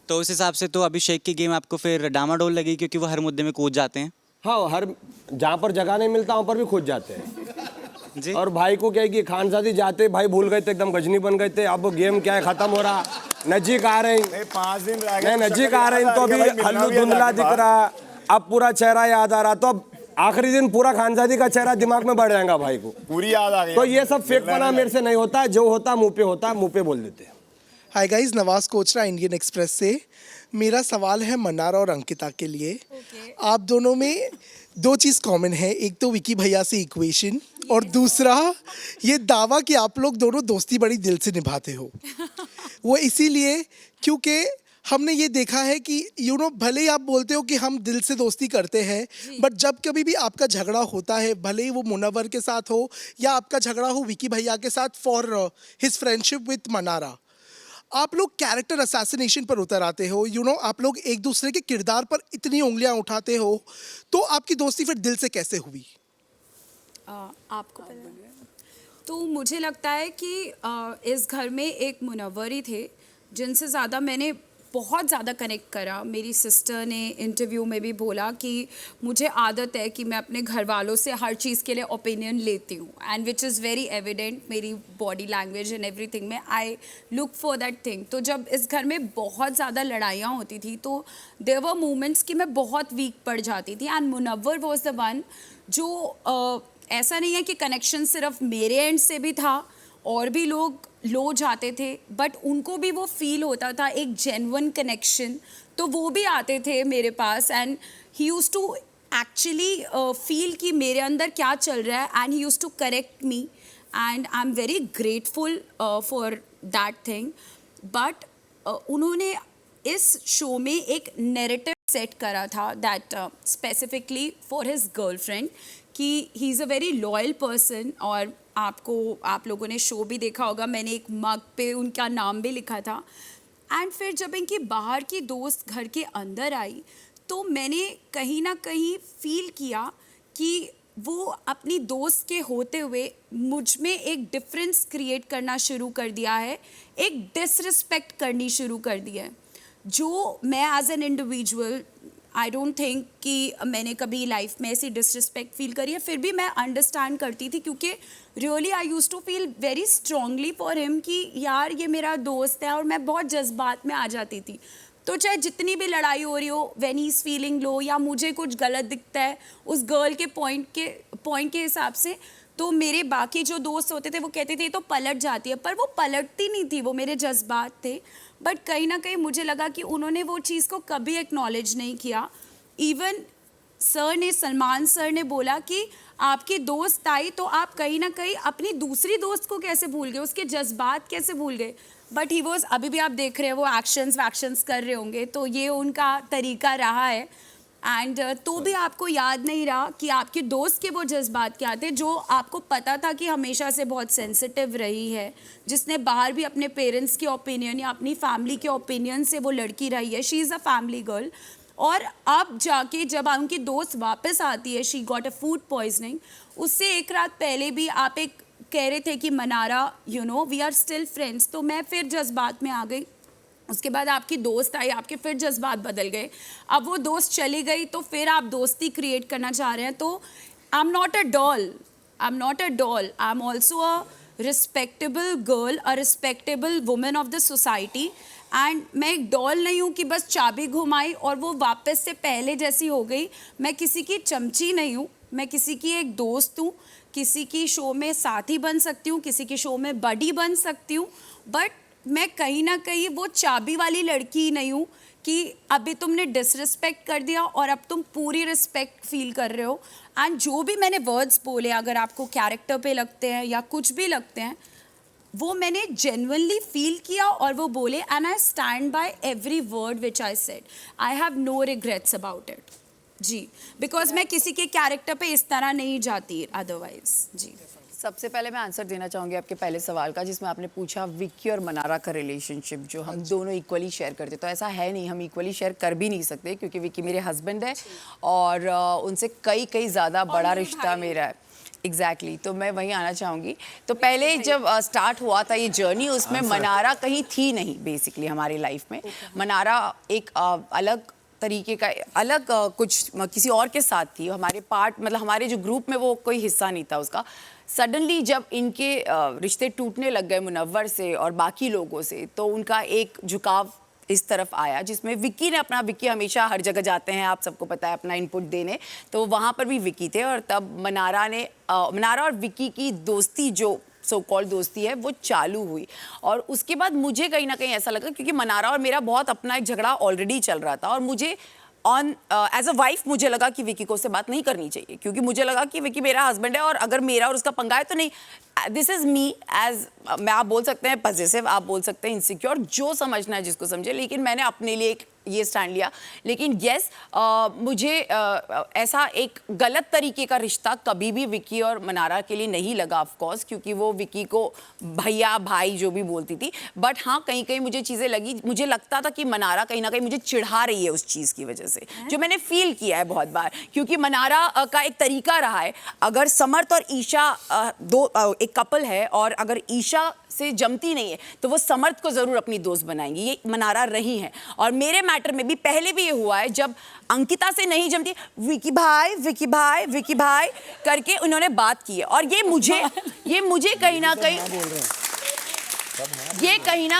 तो उस हिसाब से तो अभिषेक की गेम आपको फिर डामाडोल लगी, क्योंकि वो हर मुद्दे में कूद जाते हैं। हाँ, हर जहाँ पर जगह नहीं मिलता वहाँ पर भी खोज जाते हैं जी। और भाई को क्या है कि खानसादी जाते, भाई भूल गए थे, एकदम गजनी बन गए थे। अब गेम क्या है, खत्म हो रहा, नजीक आ रहे हैं, 5 दिन रह गए, नजीक आ रहे हैं, तो अभी हल्लू धुंधला दिख रहा, अब पूरा चेहरा याद आ रहा। तो अब आखिरी दिन पूरा खानसादी का चेहरा दिमाग में बढ़ जाएगा भाई को, पूरी याद आ गई। तो ये सब फेक पना मेरे से नहीं होता, जो होता मुंह पे होता, मुंह पे बोल देते हैं। Hi guys, Nawaz Kochra, Indian Express से। मेरा सवाल है मन्नारा और अंकिता के लिए। आप दोनों में दो चीज़ कॉमन है, एक तो विकी भैया से इक्वेशन, और दूसरा ये दावा कि आप लोग दोनों दोस्ती बड़ी दिल से निभाते हो। वो इसीलिए क्योंकि हमने ये देखा है कि भले ही आप बोलते हो कि हम दिल से दोस्ती करते हैं, बट जब कभी भी आपका झगड़ा होता है, भले ही वो मुनव्वर के साथ हो या आपका झगड़ा हो विकी भैया के साथ for his friendship with Mannara, आप लोग कैरेक्टर असैसिनेशन पर उतर आते हो। आप लोग एक दूसरे के किरदार पर इतनी उंगलियां उठाते हो, तो आपकी दोस्ती फिर दिल से कैसे हुई? आपको तो मुझे लगता है कि इस घर में एक मुनव्वर ही थे जिनसे ज़्यादा मैंने बहुत ज़्यादा कनेक्ट करा। मेरी सिस्टर ने इंटरव्यू में भी बोला कि मुझे आदत है कि मैं अपने घर वालों से हर चीज़ के लिए ओपिनियन लेती हूँ, and which is very evident मेरी बॉडी लैंग्वेज एंड एवरीथिंग में। I look for that thing. तो जब इस घर में बहुत ज़्यादा लड़ाइयाँ होती थी तो देयर वर मोमेंट्स कि मैं बहुत वीक पड़ जाती थी, and Munawar was the one जो ऐसा नहीं है कि कनेक्शन सिर्फ मेरे एंड से भी था, और भी लोग लो जाते थे, बट उनको भी वो फील होता था एक जेन्युइन कनेक्शन, तो वो भी आते थे मेरे पास, and he used to actually feel कि मेरे अंदर क्या चल रहा है, and he used to correct me, and I am very grateful for that thing. But उन्होंने इस शो में एक नैरेटिव सेट करा था that specifically for his girlfriend, कि he is a very loyal person. और आप लोगों ने शो भी देखा होगा, मैंने एक मग पे उनका नाम भी लिखा था। एंड फिर जब इनकी बाहर की दोस्त घर के अंदर आई तो मैंने कहीं ना कहीं फील किया कि वो अपनी दोस्त के होते हुए मुझ में एक डिफरेंस क्रिएट करना शुरू कर दिया है, एक डिसरिस्पेक्ट करनी शुरू कर दी है, जो मैं as an individual I don't think कि मैंने कभी लाइफ में ऐसी डिसरिस्पेक्ट फील करी है। फिर भी मैं अंडरस्टैंड करती थी, क्योंकि really I use to feel very strongly for him कि यार ये मेरा दोस्त है, और मैं बहुत जज्बात में आ जाती थी। तो चाहे जितनी भी लड़ाई हो रही हो, when he is feeling low या मुझे कुछ गलत दिखता है उस गर्ल के पॉइंट के हिसाब से, तो मेरे बाकी जो दोस्त होते थे वो कहते थे ये तो पलट जाती है, पर वो पलटती नहीं थी, वो मेरे जज्बात थे। बट कहीं ना कहीं मुझे लगा कि उन्होंने वो चीज़ को कभी एक्नॉलेज नहीं किया। इवन सलमान सर ने बोला कि आपकी दोस्त आई तो आप कहीं ना कहीं अपनी दूसरी दोस्त को कैसे भूल गए, उसके जज्बात कैसे भूल गए। बट ही वॉज, अभी भी आप देख रहे हैं वो एक्शंस कर रहे होंगे, तो ये उनका तरीका रहा है। एंड तो भी आपको याद नहीं रहा कि आपके दोस्त के वो जज्बात क्या थे, जो आपको पता था कि हमेशा से बहुत सेंसिटिव रही है, जिसने बाहर भी अपने पेरेंट्स के ओपिनियन या अपनी फैमिली के ओपिनियन से वो लड़की रही है। She is a family girl. और अब जाके जब उनकी दोस्त वापस आती है, she got a food poisoning, उससे एक रात पहले भी आप एक कह रहे थे कि Mannara you know we are still friends, तो मैं फिर जज्बात में आ गई। उसके बाद आपकी दोस्त आई, आपके फिर जज्बात बदल गए। अब वो दोस्त चली गई तो फिर आप दोस्ती क्रिएट करना चाह रहे हैं। तो I am not a doll, I am also a respectable girl, a respectable women of the society. And मैं एक डॉल नहीं हूँ कि बस चाबी घुमाई और वो वापस से पहले जैसी हो गई। मैं किसी की चमची नहीं हूँ, मैं किसी की एक दोस्त हूँ, किसी की शो में साथी बन सकती हूँ, किसी की शो में बडी बन सकती हूँ, बट मैं कहीं ना कहीं वो चाबी वाली लड़की नहीं हूँ कि अभी तुमने डिसरिस्पेक्ट कर दिया और अब तुम पूरी रिस्पेक्ट फील कर रहे हो। एंड जो भी मैंने वर्ड्स बोले, अगर आपको कैरेक्टर पे लगते हैं या कुछ भी लगते हैं, वो मैंने जेन्युइनली फील किया और वो बोले, and I stand by every word which I said. I have no regrets about it ji, because मैं किसी के कैरेक्टर पे इस तरह नहीं जाती अदरवाइज जी। सबसे पहले मैं आंसर देना चाहूँगी आपके पहले सवाल का, जिसमें आपने पूछा विक्की और मनारा का रिलेशनशिप जो हम दोनों इक्वली शेयर करते। तो ऐसा है नहीं, हम इक्वली शेयर कर भी नहीं सकते, क्योंकि विक्की मेरे हस्बैंड है और उनसे कई ज़्यादा बड़ा रिश्ता मेरा है। एग्जैक्टली तो मैं वहीं आना चाहूँगी। तो पहले जब स्टार्ट हुआ था ये जर्नी, उसमें मनारा कहीं थी नहीं बेसिकली हमारी लाइफ में। मनारा एक अलग तरीके का, अलग कुछ किसी और के साथ थी। हमारे मतलब हमारे जो ग्रुप में वो कोई हिस्सा नहीं था उसका। सडनली जब इनके रिश्ते टूटने लग गए मुनव्वर से और बाकी लोगों से, तो उनका एक झुकाव इस तरफ आया, जिसमें विक्की ने विक्की हमेशा हर जगह जाते हैं, आप सबको पता है, अपना इनपुट देने, तो वहाँ पर भी विक्की थे। और तब मनारा और विक्की की दोस्ती, जो सो कॉल दोस्ती है, वो चालू हुई। और उसके बाद मुझे कहीं ना कहीं ऐसा लगा, क्योंकि मनारा और मेरा बहुत अपना एक झगड़ा ऑलरेडी चल रहा था, और मुझे एज अ वाइफ मुझे लगा कि विक्की को उससे बात नहीं करनी चाहिए, क्योंकि मुझे लगा कि विक्की मेरा हस्बैंड है और अगर मेरा और उसका पंगा है तो नहीं। दिस इज़ मी एज मैं, आप बोल सकते हैं पॉजिटिव, आप बोल सकते हैं इनसिक्योर, जो समझना है जिसको समझे, लेकिन मैंने अपने लिए ये स्टैंड लिया। लेकिन यस, मुझे ऐसा एक गलत तरीके का रिश्ता कभी भी विक्की और मनारा के लिए नहीं लगा, ऑफ कोर्स, क्योंकि वो विक्की को भैया भाई जो भी बोलती थी। बट हाँ, कहीं कहीं मुझे चीज़ें लगी, मुझे लगता था कि मनारा कहीं ना कहीं मुझे चिढ़ा रही है उस चीज़ की वजह से, जो मैंने फील किया है बहुत बार। क्योंकि मनारा का एक तरीका रहा है, अगर समर्थ और ईशा एक कपल है और अगर ईशा से जमती नहीं है तो वो समर्थ को ज़रूर अपनी दोस्त बनाएंगी, ये मनारा रही हैं। और मेरे मैटर में भी पहले भी ये हुआ है, जब अंकिता से नहीं जमती, विकी भाई विकी भाई विकी भाई करके उन्होंने बात की है। और ये मुझे कहीं ना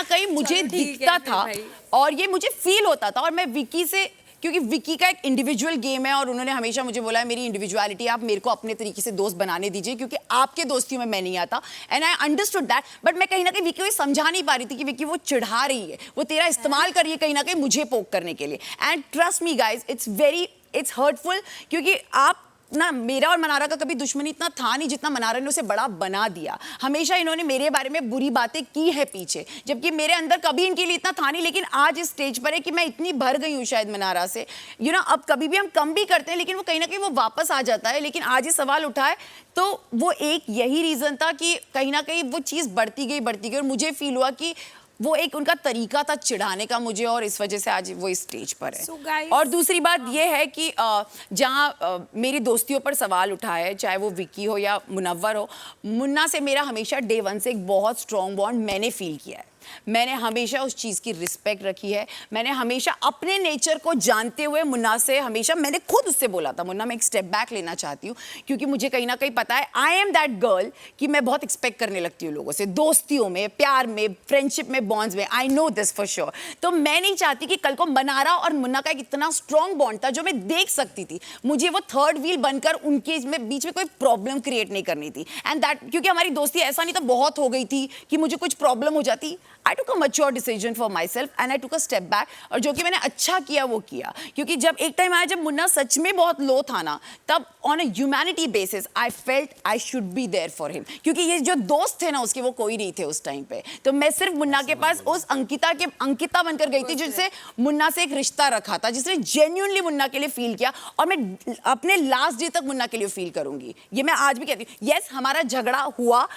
कहीं मुझे दिखता था और ये मुझे फील होता था। और मैं विकी से, क्योंकि विकी का एक इंडिविजुअल गेम है और उन्होंने हमेशा मुझे बोला है मेरी इंडिविजुअलिटी आप मेरे को अपने तरीके से दोस्त बनाने दीजिए, क्योंकि आपके दोस्तियों में मैं नहीं आता। And I understood that, but मैं कहीं ना कहीं विकी को समझा नहीं पा रही थी कि विकी वो चिढ़ा रही है, वो तेरा इस्तेमाल कर रही है कहीं ना कहीं मुझे पोक करने के लिए। And trust me guys, it's hurtful, क्योंकि आप ना, मेरा और मनारा का कभी दुश्मनी इतना था नहीं जितना मनारा ने उसे बड़ा बना दिया। हमेशा इन्होंने मेरे बारे में बुरी बातें की है पीछे, जबकि मेरे अंदर कभी इनके लिए इतना था नहीं। लेकिन आज इस स्टेज पर है कि मैं इतनी भर गई हूँ शायद मनारा से, अब कभी भी हम कम भी करते हैं लेकिन वो कहीं ना कहीं वो वापस आ जाता है। लेकिन आज ये सवाल उठा है तो वो एक यही रीज़न था कि कहीं ना कहीं वो चीज़ बढ़ती गई और मुझे फील हुआ कि वो एक उनका तरीका था चिढ़ाने का मुझे, और इस वजह से आज वो इस स्टेज पर है। और दूसरी बात ये है कि जहाँ मेरी दोस्तियों पर सवाल उठा है, चाहे वो विकी हो या मुनव्वर हो, मुन्ना से मेरा हमेशा डे वन से एक बहुत स्ट्रॉन्ग बॉन्ड मैंने फील किया है। मैंने हमेशा उस चीज़ की रिस्पेक्ट रखी है। मैंने हमेशा अपने नेचर को जानते हुए मुन्ना से हमेशा, मैंने खुद उससे बोला था, मुन्ना मैं एक स्टेप बैक लेना चाहती हूँ, क्योंकि मुझे कहीं ना कहीं पता है आई एम दैट गर्ल कि मैं बहुत एक्सपेक्ट करने लगती हूँ लोगों से, दोस्तियों में, प्यार में, फ्रेंडशिप में, बॉन्ड्स में। I know this for sure. तो मैं नहीं चाहती कि कल को मनारा और मुन्ना का एक इतना स्ट्रॉन्ग बॉन्ड था जो मैं देख सकती थी, मुझे वो थर्ड व्हील बनकर उनके बीच में कोई प्रॉब्लम क्रिएट नहीं करनी थी। एंड दैट, क्योंकि हमारी दोस्ती ऐसा नहीं था बहुत हो गई थी कि मुझे कुछ प्रॉब्लम हो जाती। I took a mature decision for myself and I took a step back, और जो कि मैंने अच्छा किया वो किया, क्योंकि जब एक टाइम आया जब मुन्ना सच में बहुत लो था ना, तब on a humanity basis I felt I should be there for him, क्योंकि ये जो दोस्त थे ना उसके वो कोई नहीं थे उस टाइम पे। तो मैं सिर्फ मुन्ना के पास उस अंकिता बनकर गई थी जिससे मुन्ना से एक रिश्ता रखा था, जिसने जेन्युइनली मुन्ना के लिए फील किया, और मैं अपने लास्ट डे तक मुन्ना के लिए फील करूंगी। ये मैं आज भी कहती हूँ। यस, हमारा झगड़ा हुआ,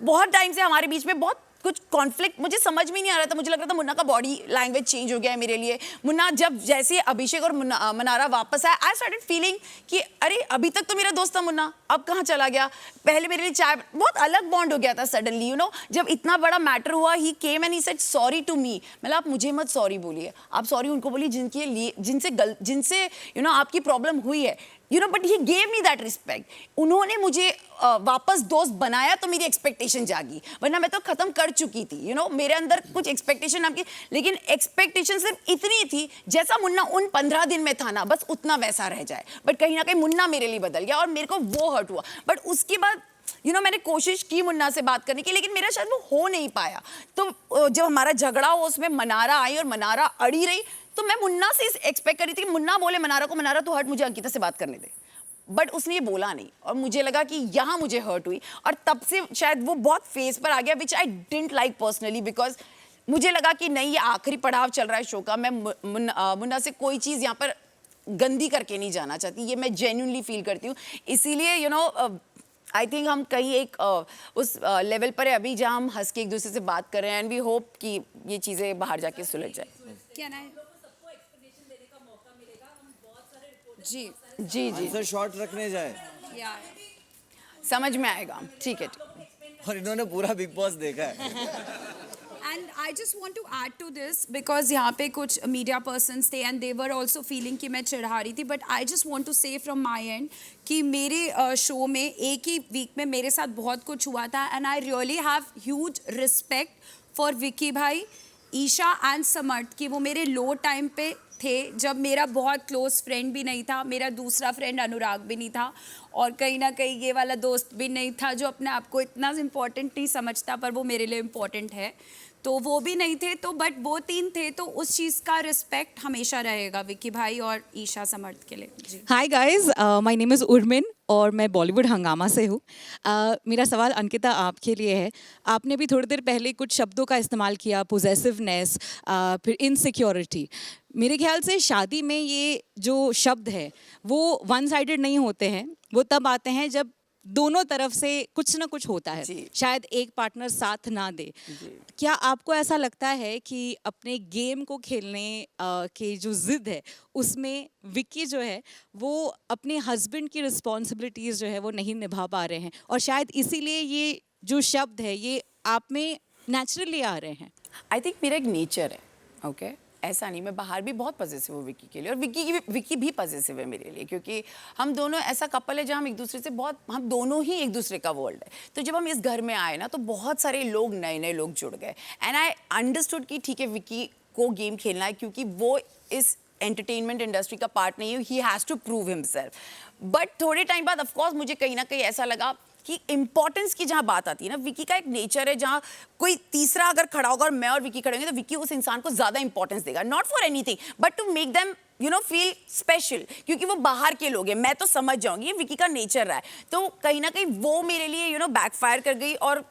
बहुत टाइम से हमारे बीच में बहुत कुछ कॉन्फ्लिक्ट, मुझे समझ में नहीं आ रहा था। मुझे लग रहा था मुन्ना का बॉडी लैंग्वेज चेंज हो गया है मेरे लिए। मुन्ना जब जैसे अभिषेक और मनारा वापस आया, आई स्टार्टेड फीलिंग कि अरे अभी तक तो मेरा दोस्त था मुन्ना, अब कहाँ चला गया। पहले मेरे लिए चाय, बहुत अलग बॉन्ड हो गया था सडनली, जब इतना बड़ा मैटर हुआ। He came and he said sorry to me. मतलब आप मुझे मत सॉरी बोलिए, आप सॉरी उनको बोलिए जिनसे आपकी प्रॉब्लम हुई है, but he gave me that respect. उन्होंने मुझे वापस दोस्त बनाया तो मेरी एक्सपेक्टेशन जागी, वरना मैं तो खत्म कर चुकी थी। मेरे अंदर कुछ एक्सपेक्टेशन आपकी, लेकिन एक्सपेक्टेशन सिर्फ इतनी थी जैसा मुन्ना उन 15 दिन में था ना, बस उतना वैसा रह जाए। बट कहीं ना कहीं मुन्ना मेरे लिए बदल गया और मेरे को वो हर्ट हुआ। बट उसके बाद मैंने कोशिश की मुन्ना से बात करने की, लेकिन मेरा शायद वो हो नहीं पाया। तो जब हमारा झगड़ा हो उसमें मनारा आई और मनारा अड़ी रही, तो मैं मुन्ना से एक्सपेक्ट करी थी कि मुन्ना बोले मनारा को, मनारा तो हट, मुझे अंकिता से बात करने दे। बट उसने ये बोला नहीं, और मुझे लगा कि यहाँ मुझे हर्ट हुई, और तब से शायद वो बहुत फेज पर आ गया, which I didn't like personally, because मुझे लगा कि नहीं, ये आखिरी पड़ाव चल रहा है शो का। मैं मुन्ना से कोई चीज़ यहाँ पर गंदी करके नहीं जाना चाहती, ये मैं जेन्युइनली फील करती हूँ। इसीलिए आई थिंक हम कहीं एक उस लेवल पर है अभी जहाँ हम हंस के एक दूसरे से बात कर रहे हैं, एंड वी होप कि ये चीज़ें बाहर जाके सुलझ जाए। क्या ना जी जी जी आंसर शॉर्ट रखने जाए, समझ में आएगा, ठीक है। और इन्होंने पूरा बिग बॉस देखा है। And I just want to add to this because यहाँ पे कुछ media persons थे and they were also feeling कि मैं चिढ़ा रही थी, but I just want to say from my end कि मेरे शो में एक ही वीक में मेरे साथ बहुत कुछ हुआ था, and I really have huge respect for Vicky भाई, ईशा एंड समर्थ कि वो मेरे लो टाइम पे थे, जब मेरा बहुत क्लोज फ्रेंड भी नहीं था, मेरा दूसरा फ्रेंड अनुराग भी नहीं था, और कहीं ना कहीं ये वाला दोस्त भी नहीं था जो अपने आप को इतना इम्पोर्टेंट नहीं समझता, पर वो मेरे लिए इम्पोर्टेंट है, तो वो भी नहीं थे। तो बट वो तीन थे, तो उस चीज़ का रिस्पेक्ट हमेशा रहेगा विकी भाई और ईशा समर्थ के लिए। जी, hi guys, my name is Urmin और मैं बॉलीवुड हंगामा से हूँ। मेरा सवाल अंकिता आपके लिए है। आपने भी थोड़ी देर पहले कुछ शब्दों का इस्तेमाल किया, पोजेसिवनेस, फिर इनसिक्योरिटी। मेरे ख्याल से शादी में ये जो शब्द है वो वन साइडेड नहीं होते हैं, वो तब आते हैं जब दोनों तरफ से कुछ ना कुछ होता है, शायद एक पार्टनर साथ ना दे। क्या आपको ऐसा लगता है कि अपने गेम को खेलने के जो जिद है उसमें विक्की जो है वो अपने हस्बैंड की रिस्पॉन्सिबिलिटीज़ जो है वो नहीं निभा पा रहे हैं, और शायद इसीलिए ये जो शब्द है ये आप में नेचुरली आ रहे हैं? आई थिंक मेरा एक नेचर है, ओके ऐसा नहीं, मैं बाहर भी बहुत पॉजिटिव हूँ विक्की के लिए, और विक्की भी पॉजिटिव है मेरे लिए, क्योंकि हम दोनों ऐसा कपल है जहाँ हम एक दूसरे से बहुत, हम दोनों ही एक दूसरे का वर्ल्ड है। तो जब हम इस घर में आए ना, तो बहुत सारे लोग, नए नए लोग जुड़ गए, एंड आई अंडरस्टूड कि ठीक है विक्की को गेम खेलना है, क्योंकि वो इस एंटरटेनमेंट इंडस्ट्री का पार्ट नहीं है, he has to prove himself. But थोड़े टाइम बाद ऑफकोर्स मुझे कहीं ना कहीं ऐसा लगा कि इंपॉर्टेंस की जहाँ बात आती है ना, विक्की का एक नेचर है जहाँ कोई तीसरा अगर खड़ा होगा और मैं और विक्की खड़े होंगे, तो विक्की उस इंसान को ज़्यादा इंपॉर्टेंस देगा, not for anything but to make them feel special, क्योंकि वो बाहर के लोग हैं, मैं तो समझ जाऊंगी ये विक्की का नेचर रहा है। तो कहीं ना कहीं वो मेरे लिए बैकफायर कर गई, और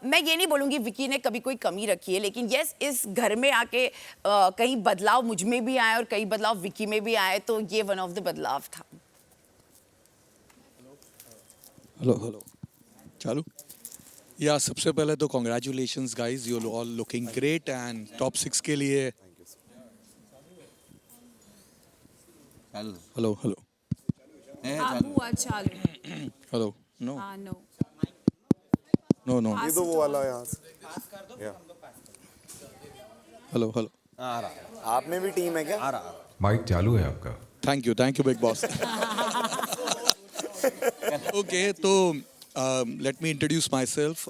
मैं ये नहीं बोलूँगी विक्की ने कभी कोई कमी रखी है, लेकिन यस इस घर में आके कई बदलाव मुझ में भी आए और कई बदलाव विक्की में भी आए, तो ये वन ऑफ द बदलाव था। हेलो चालू या सबसे पहले तो congratulations guys, you all looking great and top 6 के लिए। Hello hello hello no no no ये तो वो वाला यहाँ से। हेलो हेलो आप में भी टीम है क्या? माइक चालू है आपका? Thank you Bigg Boss. Okay तो let me introduce myself.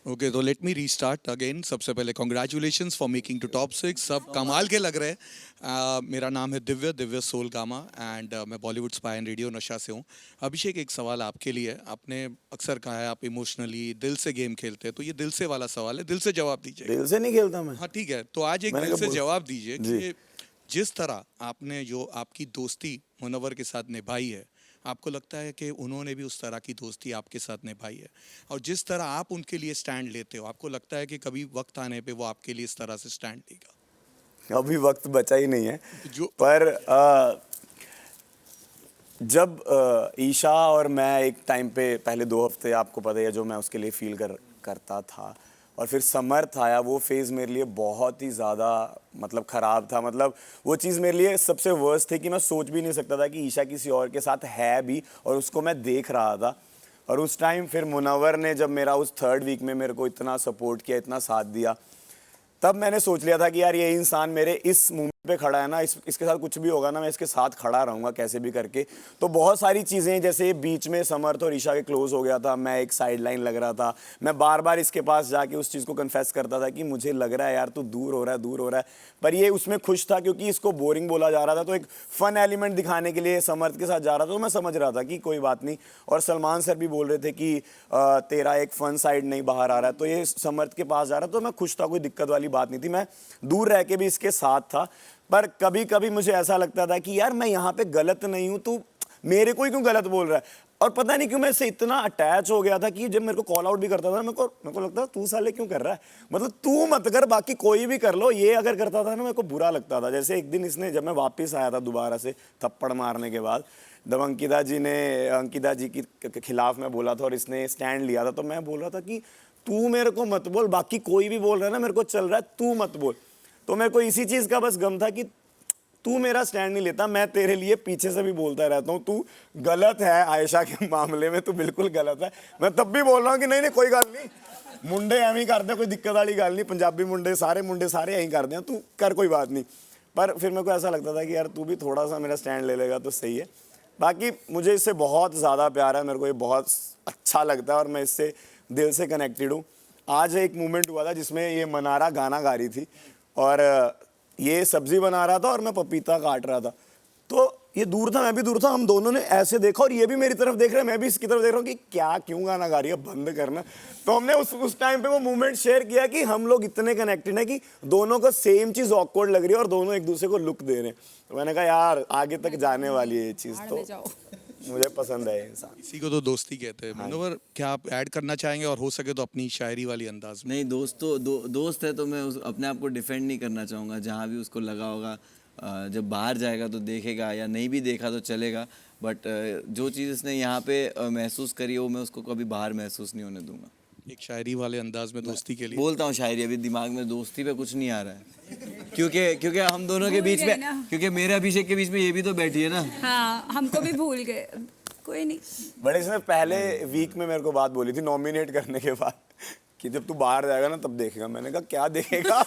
Okay तो लेट मी रीस्टार्ट अगेन। सबसे पहले congratulations for making to top 6, सब कमाल के लग रहे हैं। मेरा नाम है दिव्य सोल गामा एंड मैं बॉलीवुड स्पाई एंड रेडियो नशा से हूँ। अभिषेक एक सवाल आपके लिए, आपने अक्सर कहा है आप इमोशनली दिल से गेम खेलते हैं, तो ये दिल से वाला सवाल है, दिल से जवाब दीजिए। दिल से नहीं खेलता मैं। हाँ ठीक है, तो आज एक दिल से जवाब दीजिए कि जिस तरह आपने जो आपकी दोस्ती मुनव्वर के साथ निभाई है, आपको लगता है कि उन्होंने भी उस तरह की दोस्ती आपके साथ निभाई है, और जिस तरह आप उनके लिए स्टैंड लेते हो, आपको लगता है कि कभी वक्त आने पे वो आपके लिए इस तरह से स्टैंड लेगा? अभी वक्त बचा ही नहीं है जो पर जब ईशा और मैं एक टाइम पे पहले 2 हफ्ते आपको पता है जो मैं उसके लिए फील करता था, और फिर समर्थ आया, वो फेज़ मेरे लिए बहुत ही ज़्यादा मतलब ख़राब था। मतलब वो चीज़ मेरे लिए सबसे वर्स्ट थी कि मैं सोच भी नहीं सकता था कि ईशा किसी और के साथ है भी, और उसको मैं देख रहा था। और उस टाइम फिर मुनव्वर ने जब मेरा उस 3rd वीक में मेरे को इतना सपोर्ट किया, इतना साथ दिया, तब मैंने सोच लिया था कि यार ये इंसान मेरे इस मोमेंट पे खड़ा है ना, इसके साथ कुछ भी होगा ना, मैं इसके साथ खड़ा रहूँगा कैसे भी करके। तो बहुत सारी चीज़ें, जैसे बीच में समर्थ और ईशा के क्लोज हो गया था, मैं एक साइड लाइन लग रहा था, मैं बार बार इसके पास जाके उस चीज़ को कन्फेस करता था कि मुझे लग रहा है यार तू दूर हो रहा है, पर ये उसमें खुश था क्योंकि इसको बोरिंग बोला जा रहा था, तो एक फ़न एलिमेंट दिखाने के लिए समर्थ के साथ जा रहा था, तो मैं समझ रहा था कि कोई बात नहीं। और सलमान सर भी बोल रहे थे कि तेरा एक फ़न साइड नहीं बाहर आ रहा है, तो ये समर्थ के पास जा रहा, तो मैं खुश था, कोई दिक्कत वाली बात नहीं थी, मैं दूर रह के भी इसके साथ था। पर कभी कभी मुझे ऐसा लगता था कि यार मैं यहाँ पे गलत नहीं हूँ, तू मेरे को ही क्यों गलत बोल रहा है। और पता नहीं क्यों मैं इससे इतना अटैच हो गया था कि जब मेरे को कॉल आउट भी करता था, मेरे को लगता था तू साले क्यों कर रहा है, मतलब तू मत कर, बाकी कोई भी कर लो, ये अगर करता था ना मेरे को बुरा लगता था। जैसे एक दिन इसने, जब मैं वापस आया था दोबारा से थप्पड़ मारने के बाद, जब अंकिता जी के खिलाफ मैं बोला था और इसने स्टैंड लिया था, तो मैं बोल रहा था कि तू मेरे को मत बोल, बाकी कोई भी बोल रहा है ना मेरे को चल रहा है, तू मत बोल। तो मेरे को इसी चीज़ का बस गम था कि तू मेरा स्टैंड नहीं लेता, मैं तेरे लिए पीछे से भी बोलता रहता हूँ, तू गलत है आयशा के मामले में, तू बिल्कुल गलत है। मैं तब भी बोल रहा हूँ कि नहीं कोई गल नहीं, मुंडे एवं ही करते, कोई दिक्कत वाली गल नहीं, पंजाबी मुंडे सारे यहीं करते हैं, तू कर, कोई बात नहीं। पर फिर मेरे को ऐसा लगता था कि यार तू भी थोड़ा सा मेरा स्टैंड ले लेगा तो सही है। बाकी मुझे इससे बहुत ज़्यादा प्यार है, मेरे को ये बहुत अच्छा लगता है और मैं इससे दिल से कनेक्टेड हूँ। आज एक मोमेंट हुआ था जिसमें ये मनारा गाना गा रही थी और ये सब्जी बना रहा था और मैं पपीता काट रहा था, तो ये दूर था, मैं भी दूर था, हम दोनों ने ऐसे देखा और ये भी मेरी तरफ देख रहे हैं, मैं भी इसकी तरफ देख रहा हूँ कि क्या क्यों गाना गा रही है, बंद करना। तो हमने उस टाइम पे वो मोमेंट शेयर किया कि हम लोग इतने कनेक्टेड हैं कि दोनों को सेम चीज़ ऑकवर्ड लग रही है और दोनों एक दूसरे को लुक दे रहे हैं। तो मैंने कहा यार आगे तक जाने वाली है ये चीज़, तो मुझे पसंद है इंसान। इसी को तो दोस्ती कहते हैं। मुनव्वर, क्या आप ऐड करना चाहेंगे, और हो सके तो अपनी शायरी वाली अंदाज में? नहीं, दोस्त है तो मैं अपने आप को डिफेंड नहीं करना चाहूँगा। जहाँ भी उसको लगा होगा, जब बाहर जाएगा तो देखेगा, या नहीं भी देखा तो चलेगा, बट जो चीज़ उसने यहाँ पे महसूस करी है वो मैं उसको कभी बाहर महसूस नहीं होने दूंगा। एक शायरी वाले अंदाज में दोस्ती के लिए बोलता हूँ शायरी, अभी दिमाग में दोस्ती पे कुछ नहीं आ रहा है, क्योंकि हम दोनों के बीच में, क्योंकि मेरे अभिषेक के बीच में ये भी तो बैठी है ना। हाँ, हमको भी भूल गए, कोई नहीं। बट इसने पहले वीक में मेरे को बात बोली थी नॉमिनेट करने के बाद कि जब तू बाहर जाएगा ना तब देखेगा। मैंने कहा क्या देखेगा?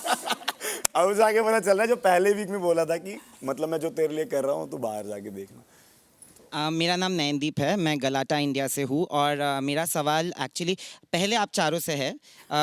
अब उसे आगे पता चल रहा है जो पहले वीक में बोला था कि मतलब मैं जो तेरे लिए कर रहा हूँ तू बाहर जाके देखना। मेरा नाम नयनदीप है, मैं गलाटा इंडिया से हूँ और मेरा सवाल एक्चुअली पहले आप चारों से है।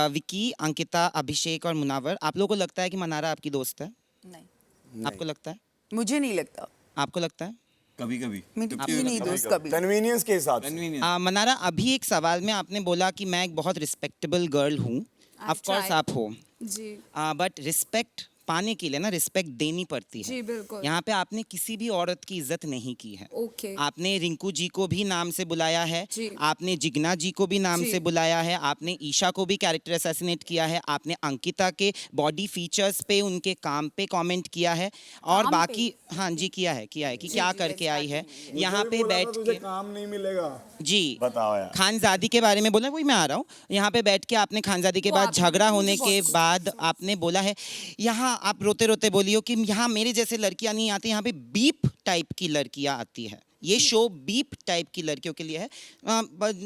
विकी, अंकिता, अभिषेक और मुनावर, आप लोगों को लगता है कि मनारा आपकी दोस्त है? नहीं, आपको लगता है? मुझे नहीं लगता। आपको लगता है? कभी कभी मेरी नहीं दोस्त कभी। कन्वीनियंस के हिसाब से। मनारा, अभी एक सवाल में आपने बोला कि मैं एक बहुत रिस्पेक्टेबल गर्ल हूँ। ऑफ कोर्स आप हो, जी बट रिस्पेक्ट पाने के लिए ना रिस्पेक्ट देनी पड़ती है। जी बिल्कुल। यहाँ पे आपने किसी भी औरत की इज्जत नहीं की है। ओके। आपने रिंकू जी को भी नाम से बुलाया है, जी। आपने जिग्ना जी को भी नाम जी। से बुलाया है, आपने ईशा को भी कैरेक्टर असैसिनेट किया है, आपने अंकिता के बॉडी फीचर्स पे, उनके काम पे कमेंट किया है और काम बाकी हाँ जी किया है कि क्या करके आई है यहाँ पे बैठ तुझे के। काम नहीं मिलेगा जी बताओ यार। खानजादी के बारे में बोला, वही मैं आ रहा हूँ। यहाँ पे बैठ के आपने खानजादी के वो बाद आपने झगड़ा मुझे होने बहुत के कुछ बाद आपने बोला है यहाँ आप रोते रोते बोलियो कि यहाँ मेरे जैसे लड़कियां नहीं आती, यहाँ पे बीप टाइप की लड़कियां आती है। ये शो बीप टाइप की लड़कियों के लिए है,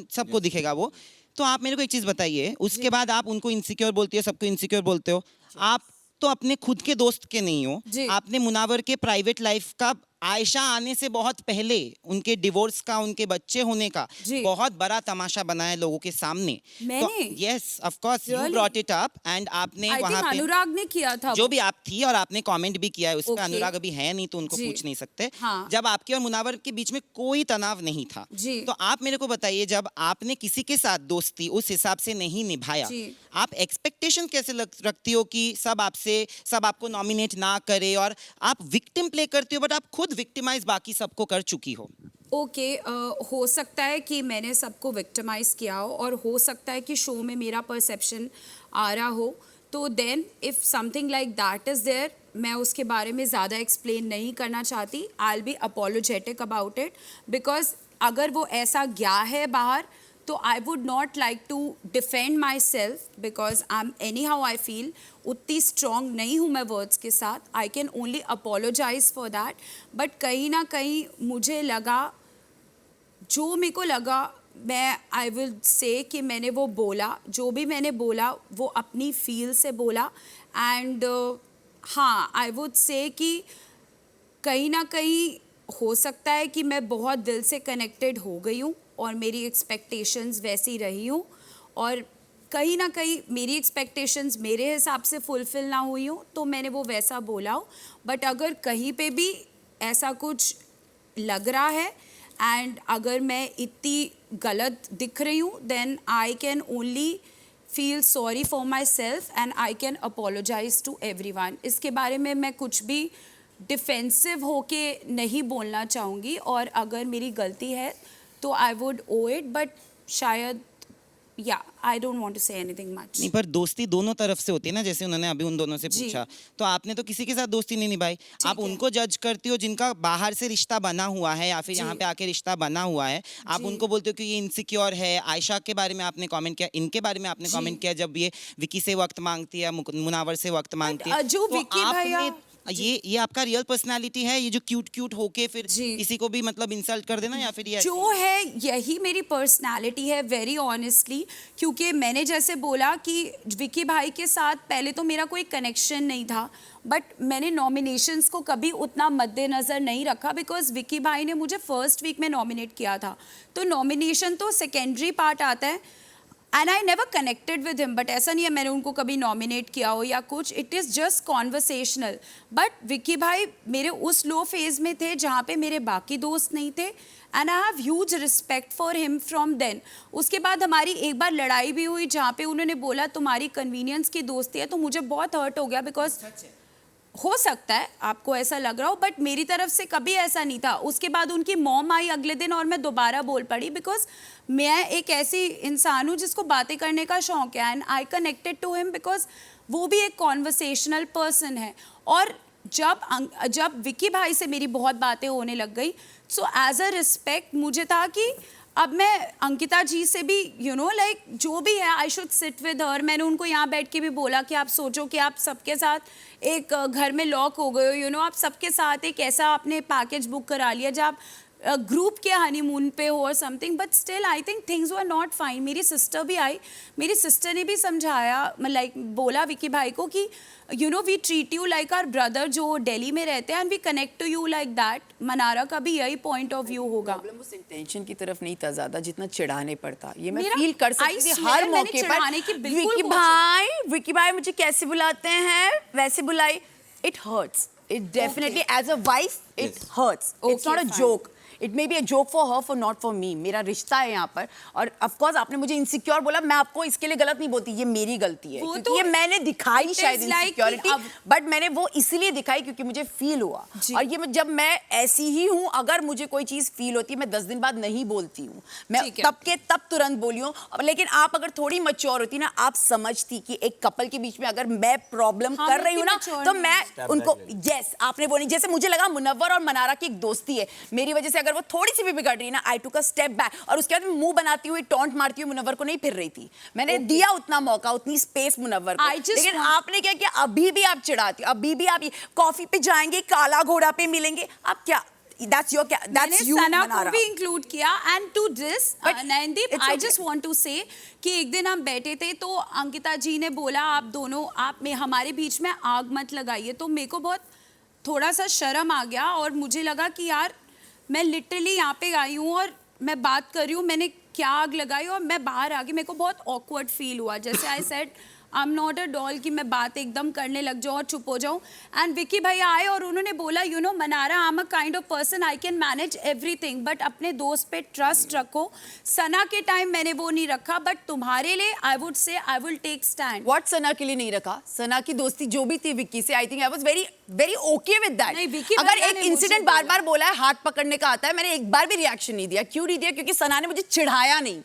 सबको दिखेगा वो। तो आप मेरे को एक चीज़ बताइए, उसके बाद आप उनको इनसिक्योर बोलती हो, सबको इनसिक्योर बोलते हो। आप तो अपने खुद के दोस्त के नहीं हो, आपने मुनावर के प्राइवेट लाइफ का, आयशा आने से बहुत पहले उनके डिवोर्स का, उनके बच्चे होने का बहुत बड़ा तमाशा बनाया लोगों के सामने। मैंने? Yes of course you brought it up and आपने I वहां think पे अनुराग ने किया था जो वो। भी आप थी और आपने कमेंट भी किया है उस पर। Okay. अनुराग अभी है नहीं तो उनको जी। पूछ नहीं सकते। हाँ। जब आपके और मुनावर के बीच में कोई तनाव नहीं था, जी। तो आप मेरे को बताइए, जब आपने किसी के साथ दोस्ती उस हिसाब से नहीं निभाया, जी। आप एक्सपेक्टेशन कैसे रखती हो कि सब आपको नॉमिनेट ना करे, और आप विक्टिम प्ले करती हो बट आप खुद विक्टिमाइज बाकी सबको कर चुकी हो? ओके हो सकता है कि मैंने सबको विक्टिमाइज किया हो और हो सकता है कि शो में मेरा परसेप्शन आ रहा हो, तो then if something like that is there, मैं उसके बारे में ज़्यादा एक्सप्लेन नहीं करना चाहती। I will be apologetic about it, because अगर वो ऐसा गया है बाहर तो I would not like to defend myself, because I am anyhow I feel उतनी स्ट्रॉन्ग नहीं हूँ मैं वर्ड्स के साथ। I can only apologise for that. But कहीं ना कहीं मुझे लगा, जो मेरे को लगा, मैं आई विल से कि मैंने वो बोला, जो भी मैंने बोला वो अपनी फील से बोला। एंड हाँ, आई वुड से कि कहीं ना कहीं हो सकता है कि मैं बहुत दिल से कनेक्टेड हो गई हूँ और मेरी एक्सपेक्टेशंस वैसी रही हूँ, और कहीं ना कहीं मेरी एक्सपेक्टेशंस मेरे हिसाब से फुलफ़िल ना हुई हो तो मैंने वो वैसा बोला हो। बट अगर कहीं पे भी ऐसा कुछ लग रहा है एंड अगर मैं इतनी गलत दिख रही हूँ, then I can only feel sorry for myself and I can apologise to everyone. इसके बारे में मैं कुछ भी डिफेंसिव होके नहीं बोलना चाहूँगी, और अगर मेरी गलती है तो I would owe it, but शायद या I don't want to say anything much. नहीं, पर दोस्ती दोनों तरफ से होती है ना, जैसे उन्होंने अभी उन दोनों से जी। पूछा, तो आपने तो किसी के साथ दोस्ती नहीं निभाई। आप उनको जज करती हो जिनका बाहर से रिश्ता बना हुआ है या फिर यहाँ पे आके रिश्ता बना हुआ है। आप जी। उनको बोलते हो कि ये इनसिक्योर है। आयशा के बारे में आपने कमेंट किया, इनके बारे में आपने जी। कमेंट किया जब ये विकी से वक्त मांगती है, मुनावर से वक्त मांगती है। जो तो विकी आपने भैया- ये आपका रियल पर्सनालिटी है, ये जो क्यूट होके फिर किसी को भी मतलब इंसल्ट कर देना, या फिर ये जो है यही मेरी पर्सनालिटी है, वेरी ऑनेस्टली। क्योंकि मैंने जैसे बोला कि विकी भाई के साथ पहले तो मेरा कोई कनेक्शन नहीं था, बट मैंने नॉमिनेशंस को कभी उतना मद्देनज़र नहीं रखा, बिकॉज विकी भाई ने मुझे फर्स्ट वीक में नॉमिनेट किया था, तो नॉमिनेशन तो सेकेंडरी पार्ट आता है। And I never connected with him, but ऐसा नहीं है मैंने उनको कभी नॉमिनेट किया हो या कुछ, it is just conversational. But Vicky भाई मेरे उस लो फेज़ में थे जहाँ पे मेरे बाकी दोस्त नहीं थे, and I have huge respect for him from then. उसके बाद हमारी एक बार लड़ाई भी हुई जहाँ पे उन्होंने बोला तुम्हारी कन्वीनियंस की दोस्ती है, तो मुझे बहुत हर्ट हो गया, बिकॉज हो सकता है आपको ऐसा लग रहा हो, बट मेरी तरफ से कभी ऐसा नहीं था। उसके बाद उनकी मॉम आई अगले दिन और मैं दोबारा बोल पड़ी, बिकॉज मैं एक ऐसी इंसान हूँ जिसको बातें करने का शौक है, and I connected to him because वो भी एक कॉन्वर्सेशनल पर्सन है। और जब विकी भाई से मेरी बहुत बातें होने लग गई, सो एज अ रिस्पेक्ट मुझे था कि अब मैं अंकिता जी से भी लाइक जो भी है I should sit with her. मैंने उनको यहाँ बैठ के भी बोला कि आप सोचो कि आप सबके साथ एक घर में लॉक हो गए हो, आप सबके साथ एक ऐसा आपने पैकेज बुक करा लिया जब आप ग्रुप के हनीमून पे हो और something, but still I think things were not fine. मेरी सिस्टर भी आई, मेरी सिस्टर ने भी समझाया, लाइक बोला विकी भाई को कि you know we treat you like our brother जो दिल्ली में रहते हैं, and we connect to you like that. Mannara का भी यही पॉइंट ऑफ व्यू होगा. प्रॉब्लम उस इंटेंशन की तरफ नहीं था ज्यादा जितना चिढ़ाने पड़ता. ये मैं मेरा- फील कर I सकती थी swear हर मैंने मौके चिढ़ाने की पर. बिल्कुल कोशिश- विकी भाई मुझे कैसे बुलाते हैं वैसे बुलाई. It hurts. It definitely as a wife it hurts. It's not a fine. Joke. It may be a joke for her for not for me. मेरा रिश्ता है यहाँ पर. और ऑफ कोर्स आपने मुझे इनसिक्योर बोला, मैं आपको इसके लिए गलत नहीं बोलती, ये मेरी गलती है वो क्योंकि तो ये मैंने दिखाई it is शायद like इनसिक्योरिटी, कि अब- बट मैंने वो इसलिए दिखाई क्योंकि मुझे फील हुआ. और ये जब मैं ऐसी ही हूँ, अगर मुझे कोई चीज फील होती है मैं 10 दिन बाद नहीं बोलती हूँ. मैं ठीक है. तब के तब तुरंत बोली हूँ. लेकिन आप अगर थोड़ी मैच्योर होती ना, आप समझती कि एक कपल के बीच में अगर मैं प्रॉब्लम हाँ, कर मैं रही हूँ ना, इतनी mature तो नहीं मैं उनको यस आपने बोली. जैसे मुझे लगा मुनव्वर और मनारा की एक दोस्ती है, मेरी वजह से अगर वो थोड़ी सी भी बिगड़ रही है ना, आई टुक अ स्टेप बैक. और उसके बाद मैं मुंह बनाती हुई टॉन्ट मारती हुई मुनव्वर को नहीं फिर रही थी. मैंने दिया उतना मौका, उतनी स्पेस मुनव्वर को. I just लेकिन want- आपने क्या किया, अभी भी आप चिढ़ाती हो. अभी भी आप कॉफी पे जाएंगे, काला घोड़ा पे मिलेंगे. आप क्या, that's your मैंने that's you सना को मनारा. भी इंक्लूड किया. And to this But Nayandeep, it's I okay. Just want to say कि एक दिन हम बैठे थे तो अंकिता जी ने बोला आप दोनों आप में हमारे बीच में आग मत लगाइए. तो मेरे को बहुत थोड़ा सा शर्म आ गया और मुझे लगा कि यार मैं लिटरली यहाँ पे आई हूँ और मैं बात कर रही हूँ, मैंने क्या आग लगाई और मैं बाहर आ गई. मेरे को बहुत ऑकवर्ड फील हुआ. जैसे आई said I am not a doll कि मैं बात एकदम करने लग जाऊँ और चुप हो जाऊँ. एंड विकी भैया आए और उन्होंने बोला you know Mannara I am a kind of person I can manage everything, but अपने दोस्त पे ट्रस्ट रखो. सना के टाइम मैंने वो नहीं रखा, बट तुम्हारे लिए I would say I will take stand. What Sana के लिए नहीं रखा? सना की दोस्ती जो भी थी विक्की से, I think I was very very okay with that. नहीं, विक्की अगर भैया एक ने मुझे इंसिडेंट बोला। बार बार बोला है हाथ पकड़ने का आता है, मैंने एक बार भी रिएक्शन नहीं दिया. क्यों नहीं दिया? क्योंकि सना ने मुझे चिढ़ाया नहीं.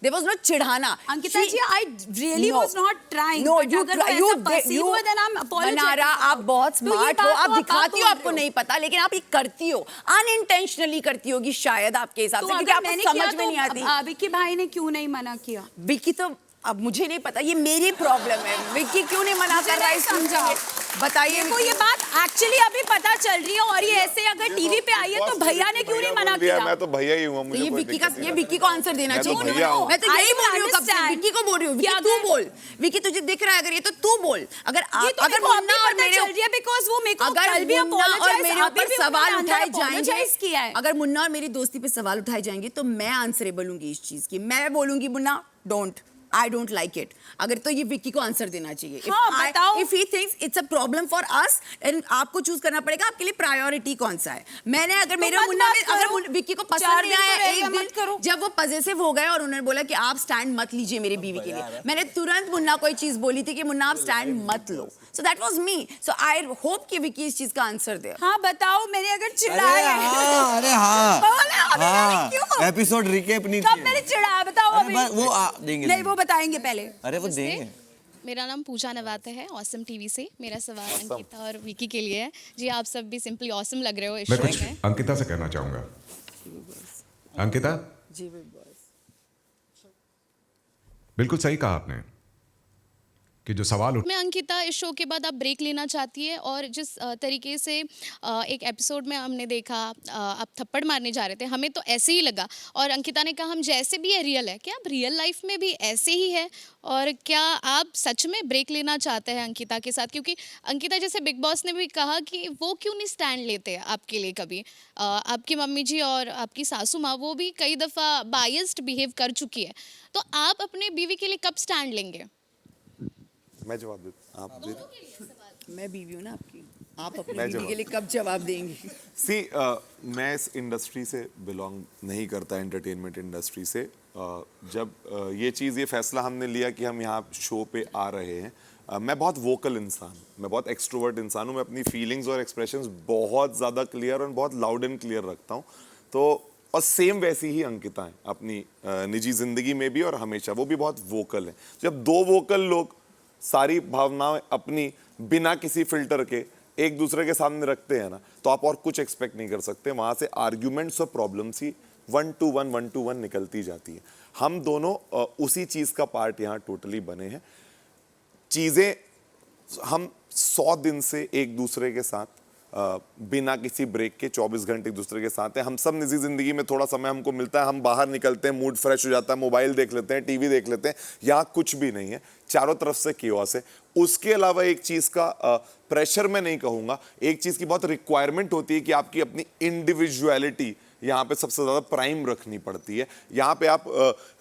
There was no चिढ़ाना. Ankita ji, I really was not trying. No, but you अगर try. वो ऐसा perceive हुआ, then I'm apologetic. मनारा, आप बहुत तो ये स्मार्ट हो, बात आप तो दिखाती हो, बोल आपको रहे नहीं पता, लेकिन आप ये करती हो. अनइंटेंशनली करती होगी शायद आपके हिसाब से, क्योंकि अगर आपको मैंने समझ किया में नहीं आती. तो विक्की भाई ने क्यों नहीं मना किया? विक्की तो अब मुझे नहीं पता, ये मेरी प्रॉब्लम है. विक्की क्यों नहीं मना कर रहा है इस चीज़ के? बताइए. देखो ये बात एक्चुअली अभी पता चल रही है और ये ऐसे अगर टीवी पे आई है तो भैया ने क्यों नहीं मना किया? मैं तो भैया ही हूँ. तो ये विक्की का, ये विक्की को आंसर देना मैं तो चाहिए. भैया हूँ. मैं तो यही I बोल रही हूँ कब से, understand. विक्की को बोल रही हूँ. कि विक्की तू अगर- बोल. विक्की तुझे दिख रहा है अगर ये तो तू बोल. अगर ये तो अगर मेरे को अभी मुन्ना और पता मेरे चल रही है बिकॉज वो मेरे को अगर कल भी मुन्ना और apologize, मेरे अभी ऊपर भी सवाल उन्होंने उठाए अंदर जाएंगे, apologize किया है. अगर मुन्ना और मेरी दोस्ती पे सवाल उठाए जाएंगे तो मैं आंसरेबल हूँगी इस चीज की. मैं बोलूंगी Munna don't, I don't like it. अगर तो ये विक्की को आंसर देना चाहिए. हाँ, बताओ. If he thinks it's a problem for us, and आपको चूज करना पड़ेगा आपके लिए प्रायोरिटी कौन सा है. मैंने अगर तो मेरे मत मुन्ना बात में करो. अगर विक्की को 4 पसंद दिन नहीं आया तो रहेगा, एक मत दिन करो. जब वो पजेसिव हो गए और उन्होंने बोला कि आप स्टैंड मत लीजिए मेरी बीवी के लिए, मैंने तुरंत मुन्ना को चीज बोली थी कि मुन्ना आप स्टैंड मत लो. So that was me. So I hope कि विक्की इस चीज का आंसर दे. हाँ बताओ, मैंने अगर अरे चिढ़ाया हाँ, अरे हाँ, बोले, अभी मैंने क्यों? एपिसोड रिकेप नहीं कब किए. मैंने चिढ़ाया बताओ अरे अभी? वो देंगे. नहीं वो बताएंगे पहले. अरे वो देंगे. मेरा नाम पूजा नवाते है, ऑसम टीवी से. मेरा सवाल अंकिता और विकी के लिए है. जी आप सब भी सिंपली ऑसम लग रहे हो इस मैं शो कुछ में. अंकिता से कहना चाहूंगा. अंकिता, जी बॉस. बिल्कुल सही कहा आपने कि जो सवाल मैं अंकिता इस शो के बाद आप ब्रेक लेना चाहती है और जिस तरीके से एक एपिसोड में हमने देखा आप थप्पड़ मारने जा रहे थे, हमें तो ऐसे ही लगा. और अंकिता ने कहा हम जैसे भी है रियल है. क्या आप रियल लाइफ में भी ऐसे ही है? और क्या आप सच में ब्रेक लेना चाहते हैं अंकिता के साथ? क्योंकि अंकिता जैसे बिग बॉस ने भी कहा कि वो क्यों नहीं स्टैंड लेते आपके लिए कभी. आपकी मम्मी जी और आपकी सासू माँ वो भी कई दफ़ा बायस्ड बिहेव कर चुकी है. तो आप अपने बीवी के लिए कब स्टैंड लेंगे? मैं जवाब देता. आप दे. मैं बीवी हूँ ना आपकी. आप अपनी मैं बीवी जवाब- के लिए कब जवाब देंगी? सी मैं इस इंडस्ट्री से बिलोंग नहीं करता, एंटरटेनमेंट इंडस्ट्री से. जब ये चीज़, ये फैसला हमने लिया कि हम यहाँ शो पे आ रहे हैं, मैं बहुत वोकल इंसान, मैं बहुत एक्सट्रोवर्ट इंसान हूँ. मैं अपनी फीलिंग्स और एक्सप्रेशंस बहुत ज़्यादा क्लियर और बहुत लाउड एंड क्लियर रखता हूँ. तो और सेम वैसी ही अंकिता है अपनी निजी ज़िंदगी में भी और हमेशा. वो भी बहुत वोकल है. जब दो वोकल लोग सारी भावनाएं अपनी बिना किसी फिल्टर के एक दूसरे के सामने रखते हैं ना, तो आप और कुछ एक्सपेक्ट नहीं कर सकते. वहाँ से आर्ग्यूमेंट्स और प्रॉब्लम्स ही 1 to 1 निकलती जाती है. हम दोनों उसी चीज़ का पार्ट यहाँ टोटली बने हैं. चीज़ें हम 100 दिन से एक दूसरे के साथ बिना किसी ब्रेक के 24 घंटे एक दूसरे के साथ हैं। हम सब निजी जिंदगी में थोड़ा समय हमको मिलता है, हम बाहर निकलते हैं, मूड फ्रेश हो जाता है, मोबाइल देख लेते हैं, टीवी देख लेते हैं। यहाँ कुछ भी नहीं है, चारों तरफ से केओस है। उसके अलावा एक चीज का प्रेशर मैं नहीं कहूंगा, एक चीज की बहुत रिक्वायरमेंट होती है कि आपकी अपनी इंडिविजुअलिटी यहाँ पे सबसे ज्यादा प्राइम रखनी पड़ती है। यहाँ पे आप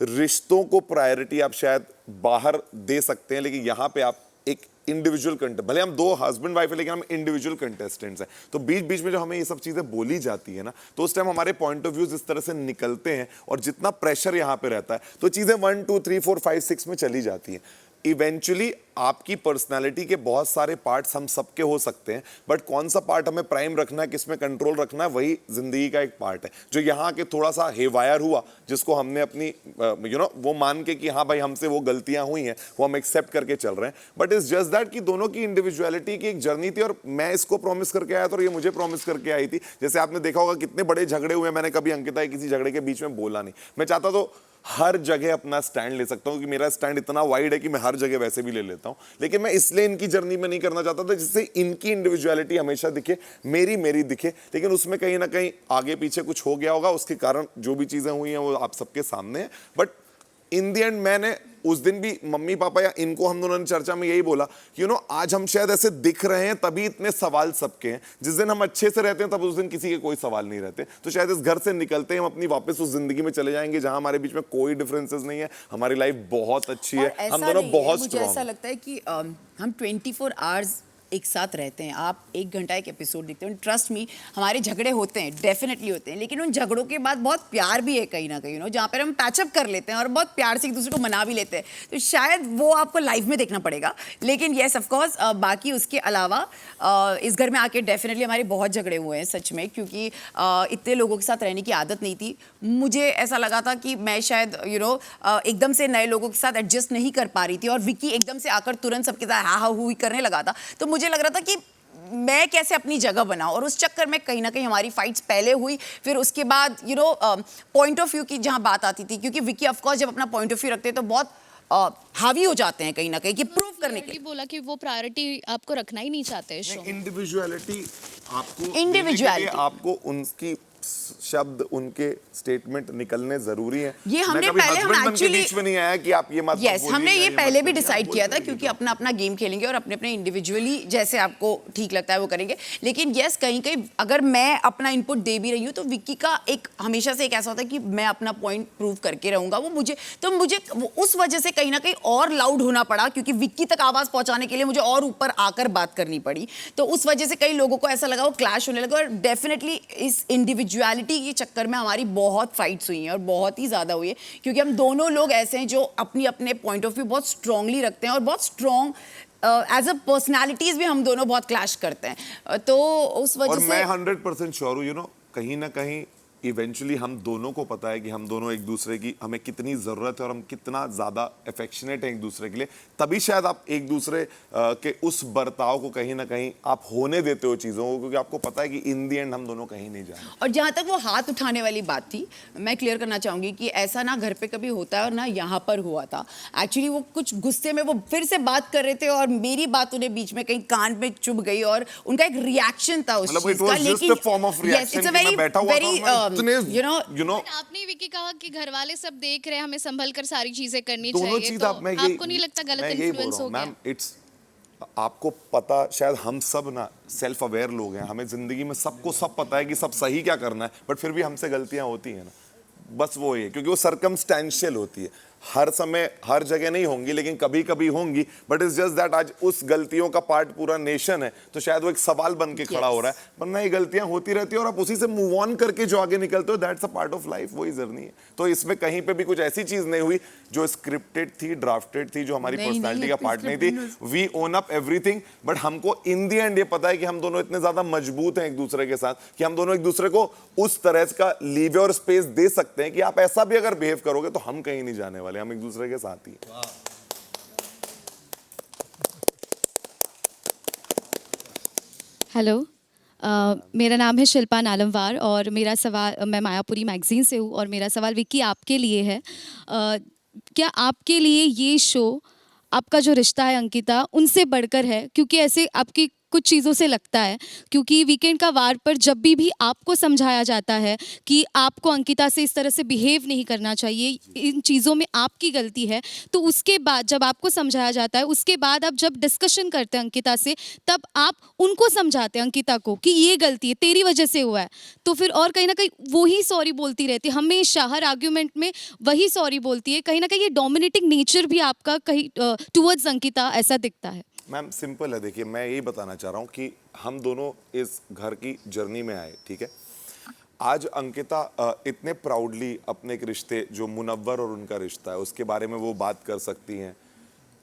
रिश्तों को प्रायोरिटी आप शायद बाहर दे सकते हैं, लेकिन यहाँ पे आप एक इंडिविजुअल कंटेस्ट, भले हम दो हस्बैंड वाइफ है लेकिन हम इंडिविजुअल कंटेस्टेंट्स हैं। तो बीच बीच में जो हमें ये सब चीजें बोली जाती है ना, तो उस टाइम हमारे पॉइंट ऑफ व्यूज इस तरह से निकलते हैं और जितना प्रेशर यहाँ पे रहता है तो चीजें 1 2 3 4 5 6 में चली जाती हैं। इवेंचुअली आपकी पर्सनालिटी के बहुत सारे पार्ट्स हम सबके हो सकते हैं, बट कौन सा पार्ट हमें प्राइम रखना है, किस में कंट्रोल रखना है, वही जिंदगी का एक पार्ट है। जो यहाँ के थोड़ा सा हेवायर हुआ, जिसको हमने अपनी वो मान के कि हाँ भाई हमसे वो गलतियां हुई हैं, वो हम एक्सेप्ट करके चल रहे हैं। बट इट्स जस्ट दैट कि दोनों की इंडिविजुअलिटी की एक जर्नी थी और मैं इसको प्रॉमिस करके आया था और ये मुझे प्रॉमिस करके आई थी। जैसे आपने देखा होगा कितने बड़े झगड़े हुए, मैंने कभी अंकिता के किसी झगड़े के बीच में बोला नहीं। मैं चाहता तो हर जगह अपना स्टैंड ले सकता हूं कि मेरा स्टैंड इतना वाइड है कि मैं हर जगह वैसे भी ले लेता हूं, लेकिन मैं इसलिए इनकी जर्नी में नहीं करना चाहता था जिससे इनकी इंडिविजुअलिटी हमेशा दिखे, मेरी दिखे, लेकिन उसमें कहीं ना कहीं आगे पीछे कुछ हो गया होगा, उसके कारण जो भी चीजें हुई हैं वो आप सबके सामने है। बट इन द एंड मैंने उस दिन भी मम्मी पापा या इनको हम दोनों ने चर्चा में यही बोला कि आज हम शायद ऐसे दिख रहे हैं तभी इतने सवाल सबके हैं। जिस दिन हम अच्छे से रहते हैं तब उस दिन किसी के कोई सवाल नहीं रहते। तो शायद इस घर से निकलते हैं हम अपनी वापस उस जिंदगी में चले जाएंगे जहां हमारे बीच में कोई डिफरेंसेस नहीं है, हमारी लाइफ बहुत अच्छी है, हम दोनों बहुत मुझे स्ट्रांग ऐसा लगता है कि हम 24 आवर्स एक साथ रहते हैं। आप 1 घंटा एक एपिसोड देखते हैं, ट्रस्ट मी हमारे झगड़े होते हैं, डेफिनेटली होते हैं, लेकिन उन झगड़ों के बाद बहुत प्यार भी है कहीं ना कहीं, जहाँ पर हम पैचअप कर लेते हैं और बहुत प्यार से एक दूसरे को मना भी लेते हैं। तो शायद वो आपको लाइव में देखना पड़ेगा, लेकिन येस ऑफकोर्स बाकी उसके अलावा इस घर में आके डेफिनेटली हमारे बहुत झगड़े हुए हैं सच में, क्योंकि इतने लोगों के साथ रहने की आदत नहीं थी। मुझे ऐसा लगा था कि मैं शायद एकदम से नए लोगों के साथ एडजस्ट नहीं कर पा रही थी और विक्की एकदम से आकर तुरंत सबके साथ हा हा हुई करने लगा था। तो मुझे लग रहा था कि मैं कैसे अपनी जगह बनाऊं, और उस चक्कर में कहीं ना कहीं हमारी फाइट्स पहले हुई, फिर उसके बाद पॉइंट ऑफ व्यू की जहां बात आती थी, क्योंकि विक्की ऑफ कोर्स जब अपना पॉइंट ऑफ व्यू रखते हैं तो बहुत हावी हो जाते हैं कहीं ना कहीं कि प्रूव करने के लिए। बोला कि वो प्रायोरिटी आपको रखना ही नहीं चाहते शो। इंडिविजुअलिटी आपको इंडिविजुअलिटी आपको उनकी शब्द, उनके स्टेटमेंट निकलने जरूरी है। ये हमने पहले हम एक्चुअली बीच में नहीं आया कि आप ये मत यस बोलिए, हमने ये पहले भी मत डिसाइड बोलिए, किया था, क्योंकि अपना अपना गेम खेलेंगे और अपने अपने इंडिविजुअली जैसे आपको ठीक लगता है वो करेंगे। लेकिन यस कहीं कहीं अगर मैं अपना इनपुट दे भी रही हूँ तो विक्की का एक हमेशा से एक ऐसा होता है कि मैं अपना पॉइंट प्रूव करके रहूंगा। वो मुझे उस वजह से कहीं ना कहीं और लाउड होना पड़ा, क्योंकि विक्की तक आवाज पहुंचाने के लिए मुझे और ऊपर आकर बात करनी पड़ी। तो उस वजह से कई लोगों को ऐसा लगा वो क्लैश होने लगा, और डेफिनेटली इस इंडिविजुअलिटी के चक्कर में हमारी बहुत फाइट्स हुई हैं और बहुत ही ज़्यादा हुई है, क्योंकि हम दोनों लोग ऐसे हैं जो अपनी अपने पॉइंट ऑफ व्यू बहुत स्ट्रांगली रखते हैं और बहुत स्ट्रांग एज अ पर्सनालिटीज भी हम दोनों बहुत क्लैश करते हैं। तो उस वजह और से मैं 100% श्योर हूँ कहीं ना कहीं इवेंचुअली हम दोनों को पता है कि हम दोनों एक दूसरे की हमें कितनी ज़रूरत है और हम कितना ज़्यादा अफेक्शनेट हैं एक दूसरे के लिए। तभी शायद आप एक दूसरे के उस बर्ताव को कहीं ना कहीं आप होने देते हो चीज़ों को, क्योंकि आपको पता है कि इन दी एंड हम दोनों कहीं नहीं जाएंगे। और जहाँ तक वो हाथ उठाने वाली बात थी, मैं क्लियर करना चाहूँगी कि ऐसा ना घर पे कभी होता है और ना यहाँ पर हुआ था। एक्चुअली वो कुछ गुस्से में वो फिर से बात कर रहे थे और मेरी बात उन्हें बीच में कहीं कान में चुभ गई और उनका एक रिएक्शन था उस चीज़ का। लेकिन आपने विक्की कहा कि घर वाले सब देख रहे हैं, हमें संभल कर सारी चीजें करनी दोनों चाहिए, चीज तो आपको नहीं लगता गलत इन्फ्लुएंस हो गया? मैम इट्स आपको पता, शायद हम सब ना सेल्फ अवेयर लोग हैं, हमें जिंदगी में सबको सब पता है कि सब सही क्या करना है, बट फिर भी हमसे गलतियां होती हैं ना, बस वो ही है, क्योंकि वो सर्कमस्टेंशियल होती है, हर समय हर जगह नहीं होंगी लेकिन कभी कभी होंगी। बट इट्स जस्ट दैट आज उस गलतियों का पार्ट पूरा नेशन है, तो शायद वो एक सवाल बन के खड़ा हो रहा है, वरना ये गलतियां होती रहती है और आप उसी से मूव ऑन करके जो आगे निकलते हो, that's a part of life, वही जर्नी है। तो इसमें कहीं पे भी कुछ ऐसी चीज नहीं हुई जो स्क्रिप्टेड थी, ड्राफ्टेड थी, जो हमारी पर्सनैलिटी का पार्ट नहीं थी। We own up everything, but हमको इन दी एंड ये पता है कि हम दोनों इतने ज्यादा मजबूत हैं एक दूसरे के साथ कि हम दोनों एक दूसरे को उस तरह का लीव और स्पेस दे सकते हैं कि आप ऐसा भी अगर बिहेव करोगे तो हम कहीं नहीं जाने वाले, हम एक दूसरे के साथ ही हैं। हेलो, मेरा नाम है शिल्पा नालमवार और मेरा सवाल, मैं मायापुरी मैगजीन से हूँ और मेरा सवाल विक्की आपके लिए है। क्या आपके लिए ये शो, आपका जो रिश्ता है अंकिता, उनसे बढ़कर है? क्योंकि ऐसे आपकी कुछ चीज़ों से लगता है, क्योंकि वीकेंड का वार पर जब भी आपको समझाया जाता है कि आपको अंकिता से इस तरह से बिहेव नहीं करना चाहिए, इन चीज़ों में आपकी गलती है, तो उसके बाद जब आपको समझाया जाता है, उसके बाद आप जब डिस्कशन करते हैं अंकिता से, तब आप उनको समझाते हैं अंकिता को कि ये गलती है, तेरी वजह से हुआ है। तो फिर और कहीं ना कहीं वही सॉरी बोलती रहती है, हमेशा हर आर्ग्यूमेंट में वही सॉरी बोलती है। कहीं ना कहीं ये डोमिनेटिंग नेचर भी आपका कहीं टुवर्ड्स अंकिता ऐसा दिखता है। मैम सिंपल है, देखिए मैं यही बताना चाह रहा हूँ कि हम दोनों इस घर की जर्नी में आए, ठीक है। आज अंकिता इतने प्राउडली अपने एक रिश्ते जो मुनव्वर और उनका रिश्ता है उसके बारे में वो बात कर सकती हैं,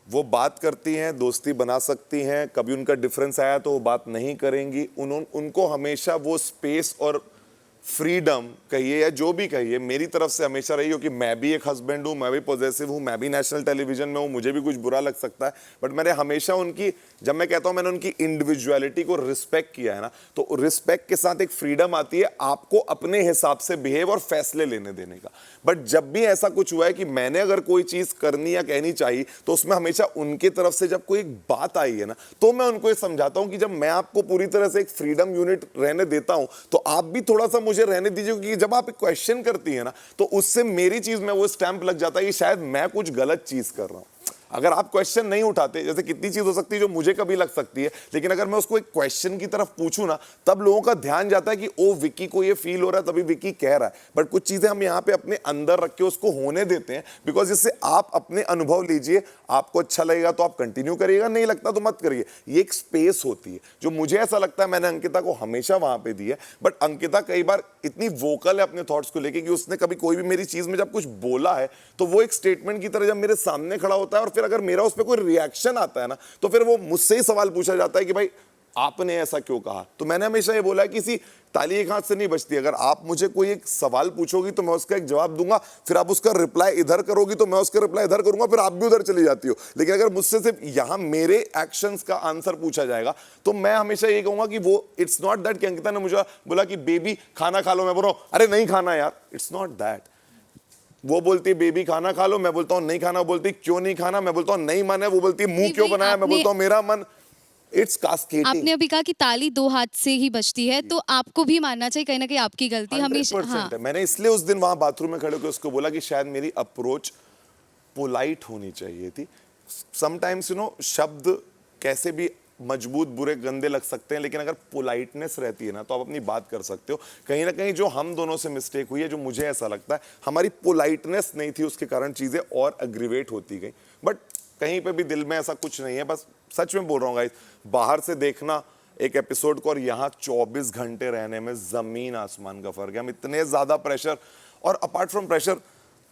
वो बात करती हैं, दोस्ती बना सकती हैं। कभी उनका डिफरेंस आया तो वो बात नहीं करेंगी। उनको हमेशा वो स्पेस और फ्रीडम कहिए या जो भी कहिए मेरी तरफ से हमेशा रही, क्योंकि मैं भी एक हस्बैंड हूँ, मैं भी पॉजेसिव हूँ, मैं भी नेशनल टेलीविजन में हूँ, मुझे भी कुछ बुरा लग सकता है, बट मैंने हमेशा उनकी, जब मैं कहता हूँ मैंने उनकी इंडिविजुअलिटी को रिस्पेक्ट किया है ना, तो रिस्पेक्ट के साथ एक फ्रीडम आती है आपको अपने हिसाब से बिहेव और फैसले लेने देने का। बट जब भी ऐसा कुछ हुआ है कि मैंने अगर कोई चीज करनी या कहनी चाहिए तो उसमें हमेशा उनके तरफ से जब कोई एक बात आई है ना, तो मैं उनको ये समझाता हूँ कि जब मैं आपको पूरी तरह से एक फ्रीडम यूनिट रहने देता हूँ तो आप भी थोड़ा सा मुझे रहने दीजिए, क्योंकि जब आप एक क्वेश्चन करती है ना तो उससे मेरी चीज में वो स्टैंप लग जाता है कि शायद मैं कुछ गलत चीज कर रहा हूं। अगर आप क्वेश्चन नहीं उठाते, जैसे कितनी चीज हो सकती है जो मुझे कभी लग सकती है, लेकिन अगर मैं उसको एक क्वेश्चन की तरफ पूछूं ना, तब लोगों का ध्यान जाता है कि ओ विक्की को ये फील हो रहा है तभी विक्की कह रहा है। बट कुछ चीजें हम यहाँ पे अपने अंदर रख के उसको होने देते हैं, बिकॉज इससे आप अपने अनुभव लीजिए, आपको अच्छा लगेगा तो आप कंटिन्यू करिएगा, नहीं लगता तो मत करिए। ये एक स्पेस होती है जो मुझे ऐसा लगता है मैंने अंकिता को हमेशा वहां पे दी है। बट अंकिता कई बार इतनी वोकल है अपने थॉट्स को लेके कि उसने कभी कोई भी मेरी चीज में जब कुछ बोला है तो वो एक स्टेटमेंट की तरह जब मेरे सामने खड़ा होता है, और फिर अगर मेरा उस पर कोई रिएक्शन आता है ना तो फिर वो मुझसे ही सवाल पूछा जाता है कि भाई आपने ऐसा क्यों कहा। तो मैंने हमेशा ये बोला है कि किसी ताली एक हाथ से नहीं बचती। अगर आप मुझे कोई एक सवाल पूछोगी तो मैं उसका एक जवाब दूंगा, फिर आप उसका रिप्लाई इधर करोगी तो मैं उसका रिप्लाई इधर करूंगा, फिर आप भी उधर चली जाती हो। लेकिन अगर मुझसे सिर्फ यहां मेरे एक्शंस का आंसर पूछा जाएगा तो मैं हमेशा ये कहूंगा कि वो इट्स नॉट दैट कि अंकिता ने मुझे बोला कि बेबी खाना खा लो, मैं बोल रहा हूं अरे नहीं खाना यार, इट्स नॉट दैट। वो बोलती है बेबी खाना खा लो, मैं बोलता हूं नहीं खाना, वो बोलती क्यों नहीं खाना, मैं बोलता हूं नहीं मन है, वो बोलती है मुंह क्यों बनाया, मैं बोलता हूं मेरा मन। It's cascading. आपने अभी कहा कि ताली दो हाथ से ही बजती है, तो आपको भी मानना चाहिए कहीं ना कहीं आपकी गलती हमेशा। 100% है। मैंने इसलिए उस दिन वहां बाथरूम में खड़े होकर उसको बोला कि शायद मेरी अप्रोच पोलाइट होनी चाहिए थी। समटाइम्स यू नो शब्द कैसे भी मजबूत बुरे गंदे लग सकते हैं, लेकिन अगर पोलाइटनेस रहती है ना तो आप अपनी बात कर सकते हो। कहीं ना कहीं जो हम दोनों से मिस्टेक हुई है, जो मुझे ऐसा लगता है हमारी पोलाइटनेस नहीं थी, उसके कारण चीजें और अग्रीवेट होती गई। बट कहीं पे भी दिल में ऐसा कुछ नहीं है, बस सच में बोल रहा हूँ गाइस, बाहर से देखना एक एपिसोड को और यहाँ 24 घंटे रहने में जमीन आसमान का फर्क है। हम इतने ज्यादा प्रेशर, और अपार्ट फ्रॉम प्रेशर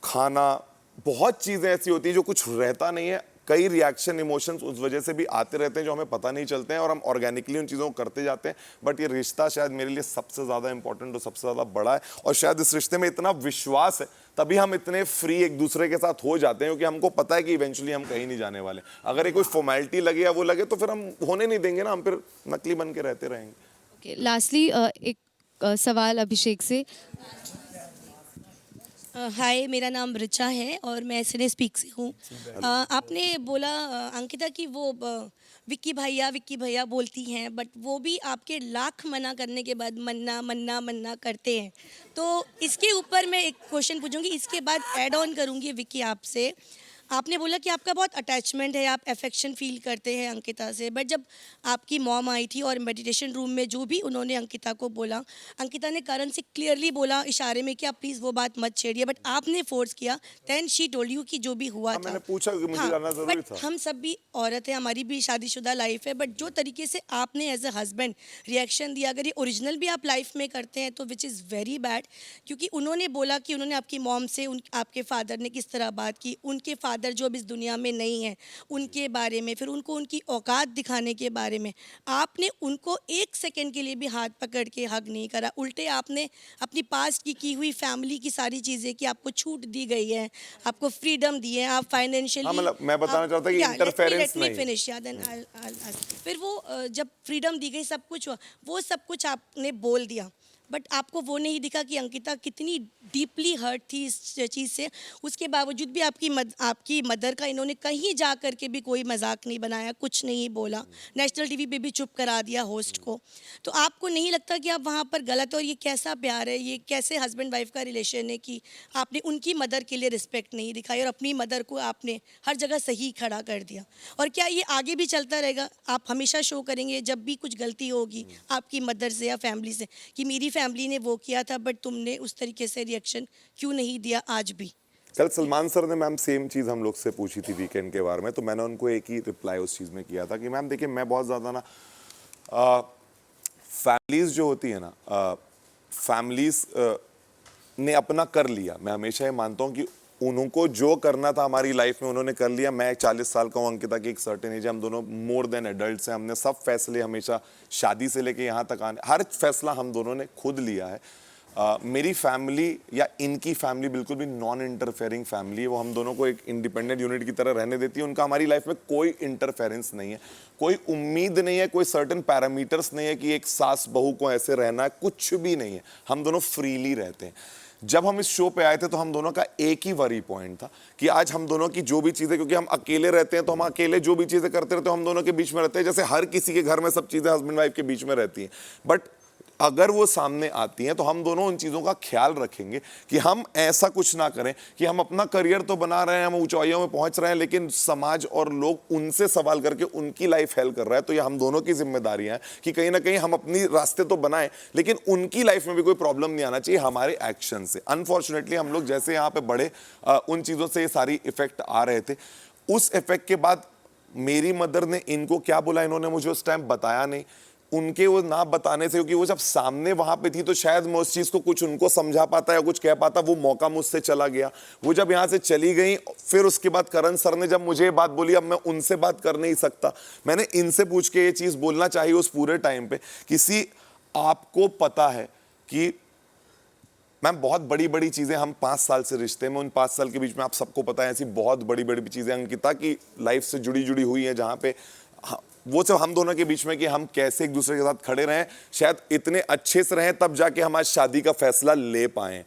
खाना, बहुत चीजें ऐसी होती है जो कुछ रहता नहीं है। कई रिएक्शन इमोशंस उस वजह से भी आते रहते हैं जो हमें पता नहीं चलते हैं, और हम ऑर्गेनिकली उन चीज़ों को करते जाते हैं। बट ये रिश्ता शायद मेरे लिए सबसे ज़्यादा इंपॉर्टेंट और सबसे ज़्यादा बड़ा है, और शायद इस रिश्ते में इतना विश्वास है तभी हम इतने फ्री एक दूसरे के साथ हो जाते हैं, क्योंकि हमको पता है कि इवेंचुअली हम कहीं नहीं जाने वाले। अगर ये कोई फॉर्मेलिटी लगे या वो लगे तो फिर हम होने नहीं देंगे ना, हम फिर नकली बन के रहते रहेंगे। लास्टली एक सवाल अभिषेक से। हाय, मेरा नाम ऋचा है और मैं एसएनए स्पीक से हूँ। आपने बोला अंकिता कि वो विक्की भैया बोलती हैं, बट वो भी आपके लाख मना करने के बाद मन्ना मन्ना मन्ना करते हैं। तो इसके ऊपर मैं एक क्वेश्चन पूछूंगी, इसके बाद ऐड ऑन करूँगी विक्की आपसे। आपने बोला कि आपका बहुत अटैचमेंट है, आप अफेक्शन फील करते हैं अंकिता से, बट जब आपकी मॉम आई थी और मेडिटेशन रूम में जो भी उन्होंने अंकिता को बोला, अंकिता ने करण से क्लियरली बोला इशारे में कि आप प्लीज़ वो बात मत छेड़िए, बट आपने फोर्स किया। देन शी टोल्ड यू कि जो भी हुआ था। मैंने पूछा कि मुझे जानना जरूरी था। हम सब भी औरत है, हमारी भी शादीशुदा लाइफ है, बट जो तरीके से आपने एज अ हस्बैंड रिएक्शन दिया, अगर ये ओरिजिनल भी आप लाइफ में करते हैं तो विच इज़ वेरी बैड। क्योंकि उन्होंने बोला कि उन्होंने आपकी मॉम से आपके फादर ने किस तरह बात की, उनके फादर जो अब इस दुनिया में नहीं है उनके बारे में, फिर उनको उनकी औकात दिखाने के बारे में। आपने उनको एक सेकंड के लिए भी हाथ पकड़ के हग नहीं करा, उल्टे आपने अपनी पास्ट की हुई फैमिली की सारी चीज़ें कि आपको छूट दी गई है, आपको फ्रीडम दी है, आप फाइनेंशियली। हाँ, मतलब मैं बताना चाहता कि इंटरफेरेंस नहीं। फिनिश फिर वो जब फ्रीडम दी गई, सब कुछ हुआ, वो सब कुछ आपने बोल दिया। बट आपको वो नहीं दिखा कि अंकिता कितनी डीपली हर्ट थी इस चीज़ से। उसके बावजूद भी आपकी मदर का इन्होंने कहीं जा कर के भी कोई मजाक नहीं बनाया, कुछ नहीं बोला, नेशनल टीवी पे भी चुप करा दिया होस्ट को। तो आपको नहीं लगता कि आप वहाँ पर गलत हो? और ये कैसा प्यार है, ये कैसे हस्बैंड वाइफ का रिलेशन है कि आपने उनकी मदर के लिए रिस्पेक्ट नहीं दिखाई और अपनी मदर को आपने हर जगह सही खड़ा कर दिया? और क्या ये आगे भी चलता रहेगा? आप हमेशा शो करेंगे जब भी कुछ गलती होगी आपकी मदर से या फैमिली से कि मेरी फैमिली ने वो किया था बट तुमने उस तरीके से रिएक्शन क्यों नहीं दिया आज भी? कल सलमान सर ने मैम सेम चीज़ हम लोग से पूछी थी वीकेंड के बारे में, तो मैंने उनको एक ही रिप्लाई उस चीज़ में किया था कि मैम देखिए, मैं बहुत ज़्यादा ना फैमिलीज़ जो होती है ना, फैमिलीज़ ने अपना कर लिया। मैं हमेशा ये मानता हूँ कि उनको जो करना था हमारी लाइफ में उन्होंने कर लिया। मैं 40 साल का हूँ, अंकिता की एक सर्टेन एज है, हम दोनों मोर देन एडल्ट्स हैं। हमने सब फैसले हमेशा शादी से लेके यहाँ तक आने, हर फैसला हम दोनों ने खुद लिया है। मेरी फैमिली या इनकी फैमिली बिल्कुल भी नॉन इंटरफेयरिंग फैमिली है। वो हम दोनों को एक इंडिपेंडेंट यूनिट की तरह रहने देती है। उनका हमारी लाइफ में कोई इंटरफेरेंस नहीं है, कोई उम्मीद नहीं है, कोई सर्टेन पैरामीटर्स नहीं है कि एक सास बहू को ऐसे रहना है, कुछ भी नहीं है। हम दोनों फ्रीली रहते हैं। जब हम इस शो पे आए थे तो हम दोनों का एक ही वरी पॉइंट था कि आज हम दोनों की जो भी चीज़ें, क्योंकि हम अकेले रहते हैं तो हम अकेले जो भी चीज़ें करते रहते हैं हम दोनों के बीच में रहते हैं, जैसे हर किसी के घर में सब चीज़ें हस्बैंड वाइफ के बीच में रहती हैं। बट अगर वो सामने आती हैं तो हम दोनों उन चीज़ों का ख्याल रखेंगे कि हम ऐसा कुछ ना करें कि हम अपना करियर तो बना रहे हैं, हम ऊंचाइयों में पहुंच रहे हैं, लेकिन समाज और लोग उनसे सवाल करके उनकी लाइफ हेल कर रहा है। तो ये हम दोनों की जिम्मेदारियां हैं कि कहीं ना कहीं हम अपनी रास्ते तो बनाएं, लेकिन उनकी लाइफ में भी कोई प्रॉब्लम नहीं आना चाहिए हमारे एक्शन से। अनफॉर्चुनेटली हम लोग जैसे यहाँ पे बढ़े, उन चीज़ों से ये सारी इफेक्ट आ रहे थे। उस इफेक्ट के बाद मेरी मदर ने इनको क्या बोला, इन्होंने मुझे उस टाइम बताया नहीं। उनके वो ना बताने से, क्योंकि वो जब सामने वहां पे थी तो शायद मैं उस चीज को कुछ उनको समझा पाता या कुछ कह पाता, वो मौका मुझसे चला गया। वो जब यहाँ से चली गई, फिर उसके बाद करण सर ने जब मुझे ये बात बोली, अब मैं उनसे बात कर नहीं सकता, मैंने इनसे पूछ के ये चीज बोलना चाहिए उस पूरे टाइम पे। किसी आपको पता है कि मैम बहुत बड़ी बड़ी चीज़ें, हम 5 साल से रिश्ते में, उन 5 साल के बीच में आप सबको पता है ऐसी बहुत बड़ी बड़ी चीज़ें अंकिता की लाइफ से जुड़ी हुई हैं, जहाँ पे वो सब हम दोनों के बीच में कि हम कैसे एक दूसरे के साथ खड़े रहें, शायद इतने अच्छे से रहें, तब जाके हम आज शादी का फैसला ले पाएं।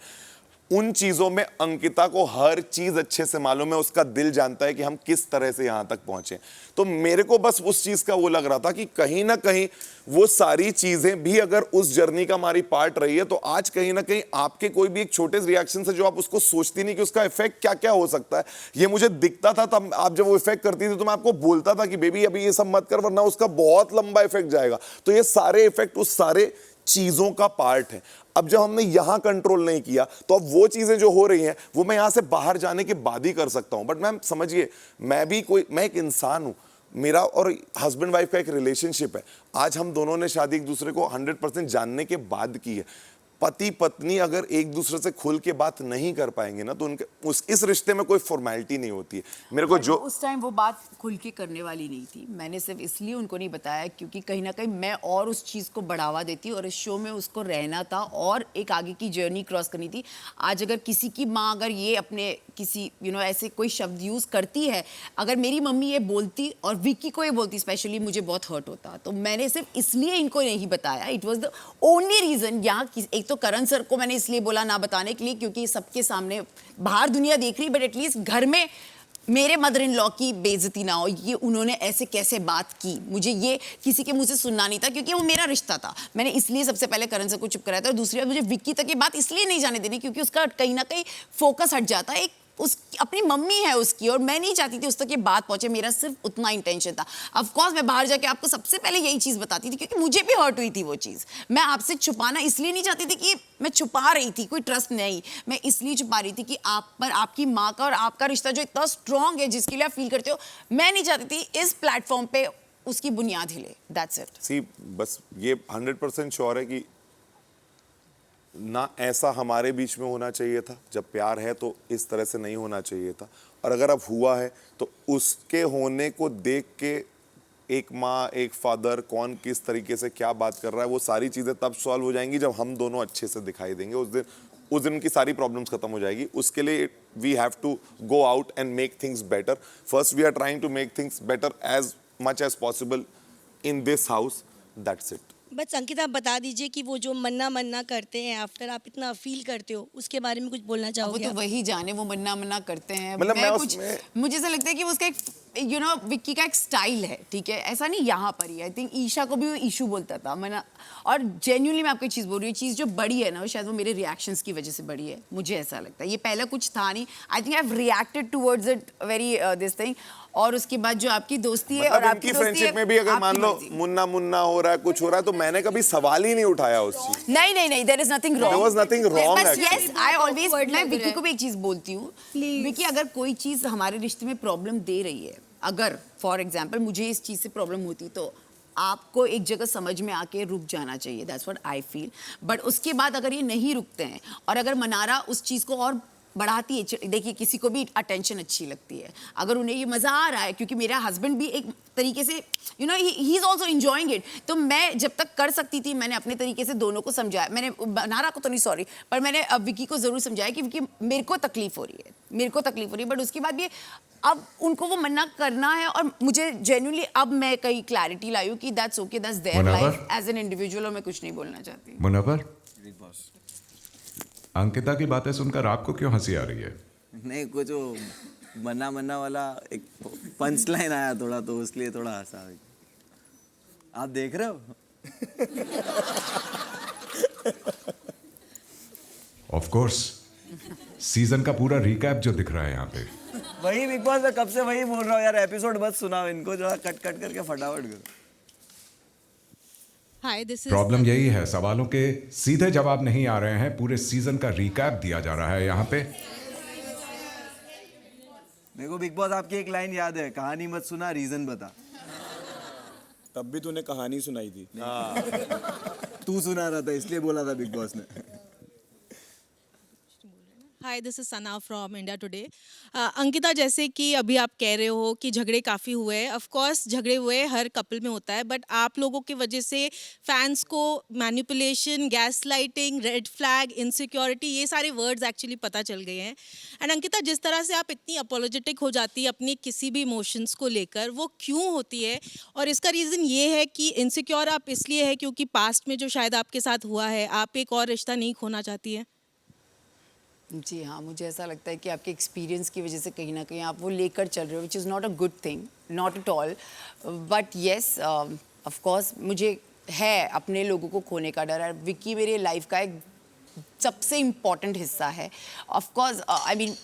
उन चीज़ों में अंकिता को हर चीज़ अच्छे से मालूम है, उसका दिल जानता है कि हम किस तरह से यहाँ तक पहुँचे। तो मेरे को बस उस चीज़ का वो लग रहा था कि कहीं ना कहीं वो सारी चीज़ें भी अगर उस जर्नी का हमारी पार्ट रही है, तो आज कहीं ना कहीं आपके कोई भी एक छोटे से रिएक्शन से जो आप उसको सोचती नहीं कि उसका इफेक्ट क्या क्या हो सकता है, ये मुझे दिखता था। तब आप जब वो इफेक्ट करती थी तो मैं आपको बोलता था कि बेबी अभी ये सब मत कर, वरना उसका बहुत लंबा इफेक्ट जाएगा। तो ये सारे इफेक्ट उस सारे चीज़ों का पार्ट है। अब जब हमने यहां कंट्रोल नहीं किया, तो अब वो चीजें जो हो रही हैं वो मैं यहां से बाहर जाने के बाद ही कर सकता हूं। बट मैम समझिए, मैं एक इंसान हूं, मेरा और हस्बैंड वाइफ का एक रिलेशनशिप है। आज हम दोनों ने शादी एक दूसरे को 100% जानने के बाद की है। पति पत्नी अगर एक दूसरे से खुल के बात नहीं कर पाएंगे ना, तो उनके इस रिश्ते में कोई फॉर्मेलिटी नहीं होती है। मेरे को जो उस टाइम वो बात खुल के करने वाली नहीं थी, मैंने सिर्फ इसलिए उनको नहीं बताया क्योंकि कहीं ना कहीं मैं और उस चीज़ को बढ़ावा देती और इस शो में उसको रहना था और एक आगे की जर्नी क्रॉस करनी थी। आज अगर किसी की माँ अगर ये अपने किसी ऐसे कोई शब्द यूज़ करती है, अगर मेरी मम्मी ये बोलती और विक्की को ये बोलती स्पेशली, मुझे बहुत हर्ट होता। तो मैंने सिर्फ इसलिए इनको नहीं बताया, it was the only reason. यहाँ एक तो करण सर को मैंने इसलिए बोला ना बताने के लिए क्योंकि सबके सामने बाहर दुनिया देख रही, बट एटलीस्ट घर में मेरे मदर इन लॉ की बेइज्जती ना हो। ये उन्होंने ऐसे कैसे बात की, मुझे ये किसी के मुंह से सुनना नहीं था क्योंकि वो मेरा रिश्ता था। मैंने इसलिए सबसे पहले करण सर को चुप कराया था। और दूसरी बात, मुझे विक्की तक ये बात इसलिए नहीं जाने देनी क्योंकि उसका कहीं ना कहीं फोकस हट जाता है। उस अपनी मम्मी है उसकी, और मैं नहीं चाहती थी उस तक ये बात पहुंचे। मेरा सिर्फ उतना इंटेंशन था। ऑफ कोर्स मैं बाहर जाके आपको सबसे पहले यही चीज़ बताती थी क्योंकि मुझे भी हर्ट हुई थी वो चीज़। मैं आपसे छुपाना इसलिए नहीं चाहती थी कि मैं छुपा रही थी, कोई ट्रस्ट नहीं, मैं इसलिए छुपा रही थी कि आप पर आपकी माँ का और आपका रिश्ता जो इतना स्ट्रॉन्ग है, जिसके लिए आप फील करते हो, मैं नहीं चाहती थी इस प्लेटफॉर्म पे उसकी बुनियाद हिले। That's it. सी बस ये 100% श्योर है कि ना ऐसा हमारे बीच में होना चाहिए था। जब प्यार है तो इस तरह से नहीं होना चाहिए था, और अगर अब हुआ है तो उसके होने को देख के एक माँ एक फादर कौन किस तरीके से क्या बात कर रहा है, वो सारी चीज़ें तब सॉल्व हो जाएंगी जब हम दोनों अच्छे से दिखाई देंगे। उस दिन की सारी प्रॉब्लम्स खत्म हो जाएगी। उसके लिए we have to go out and make things better. First we are trying to make things better as much as possible in this house. That's it. बस अंकिता आप बता दीजिए कि वो जो मन्ना मन्ना करते हैं आफ्टर आप इतना फील करते हो उसके बारे में कुछ बोलना वो चाहोगे तो आप? वही जाने वो मन्ना मन्ना करते हैं। मतलब मैं कुछ उसमें- मुझे ऐसा लगता है कि उसका एक विक्की का एक स्टाइल है, ठीक है, ऐसा नहीं यहाँ पर ही। आई थिंक ईशा को भी वो इशू बोलता था मना, और जेन्युइनली मैं आपको एक चीज़ बोल रही हूँ, चीज़ जो बड़ी है ना वो शायद वो मेरे रिएक्शंस की वजह से बड़ी है, मुझे ऐसा लगता है। ये पहले कुछ था नहीं, I think I have reacted towards it very this thing. और उसके बाद जो आपकी दोस्ती है और मतलब आपकी इनकी दोस्ती है, फ्रेंडशिप में भी अगर मान आपकी लो मर्जी। मुन्ना मुन्ना हो रहा है, कुछ हो रहा है, तो मैंने कभी सवाल ही नहीं उठाया उस चीज। नहीं नहीं नहीं, there is nothing wrong, There was nothing wrong बस actually. यस आई ऑलवेज, मैं विक्की को भी एक चीज बोलती हूँ, विक्की अगर कोई चीज हमारे रिश्ते में प्रॉब्लम दे रही है, अगर फॉर एग्जांपल मुझे इस चीज से प्रॉब्लम होती तो आपको एक जगह समझ में आके रुक जाना चाहिए, that's what I feel. But उसके बाद अगर ये नहीं रुकते हैं और अगर मनारा उस चीज को और बढ़ाती है, देखिए किसी को भी अटेंशन अच्छी लगती है, अगर उन्हें ये मज़ा आ रहा है, क्योंकि मेरा हस्बैंड भी एक तरीके से you know he is also enjoying it, तो मैं जब तक कर सकती थी मैंने अपने तरीके से दोनों को समझाया। मैंने बनारा को तो नहीं, सॉरी, पर मैंने अब विक्की को ज़रूर समझाया कि विक्की मेरे को तकलीफ हो रही है, मेरे को तकलीफ हो रही है, बट उसके बाद भी अब उनको वो मना करना है। और मुझे जेन्युइनली अब मैं कहीं क्लैरिटी लाई हूँ कि that's okay, that's their life as an individual, और मैं कुछ नहीं बोलना चाहती। मुनव्वर, अंकिता की बातें सुनकर आपको क्यों हंसी आ रही है? नहीं, कुछ वो मन्ना मन्ना वाला एक पंच लाइन आया थोड़ा, तो इसलिए थोड़ा हंसा। आप देख रहे हो? ऑफ कोर्स, सीजन का पूरा रिकैप जो दिख रहा है यहाँ पे। वही बिग बॉस, मैं कब से वही बोल रहा हूँ यार, एपिसोड मत सुनाओ इनको, जरा कट कट करके फटाफट करो। हाय, दिस इज प्रॉब्लम यही है, सवालों के सीधे जवाब नहीं आ रहे हैं, पूरे सीजन का रिकैप दिया जा रहा है यहाँ पे। मेरे को बिग बॉस आपकी एक लाइन याद है, कहानी मत सुना, रीजन बता। तब भी तूने कहानी सुनाई थी। तू सुना रहा था इसलिए बोला था बिग बॉस ने। Hi, this is Sana from India Today. Ankita, जैसे कि अभी आप कह रहे हो कि झगड़े काफ़ी हुए हैं, ऑफ कोर्स झगड़े हुए हर कपल में होता है, बट आप लोगों की वजह से फैंस को manipulation, gas lighting, red flag, insecurity, ये सारे वर्ड्स एक्चुअली पता चल गए हैं। एंड अंकिता, जिस तरह से आप इतनी अपोलोजेटिक हो जाती है अपनी किसी भी इमोशंस को लेकर, वो क्यों होती है? और इसका रीज़न ये है कि इनसिक्योर आप इसलिए है क्योंकि पास्ट में जो शायद आपके साथ हुआ है, आप एक और रिश्ता नहीं खोना चाहती है? जी हाँ, मुझे ऐसा लगता है कि आपके एक्सपीरियंस की वजह से कहीं ना कहीं आप वो लेकर चल रहे हो, which is not a good thing, not at all. But yes, of course मुझे है अपने लोगों को खोने का डर है। विक्की मेरे लाइफ का एक सबसे इम्पॉर्टेंट हिस्सा है। ऑफ कोर्स आई मीन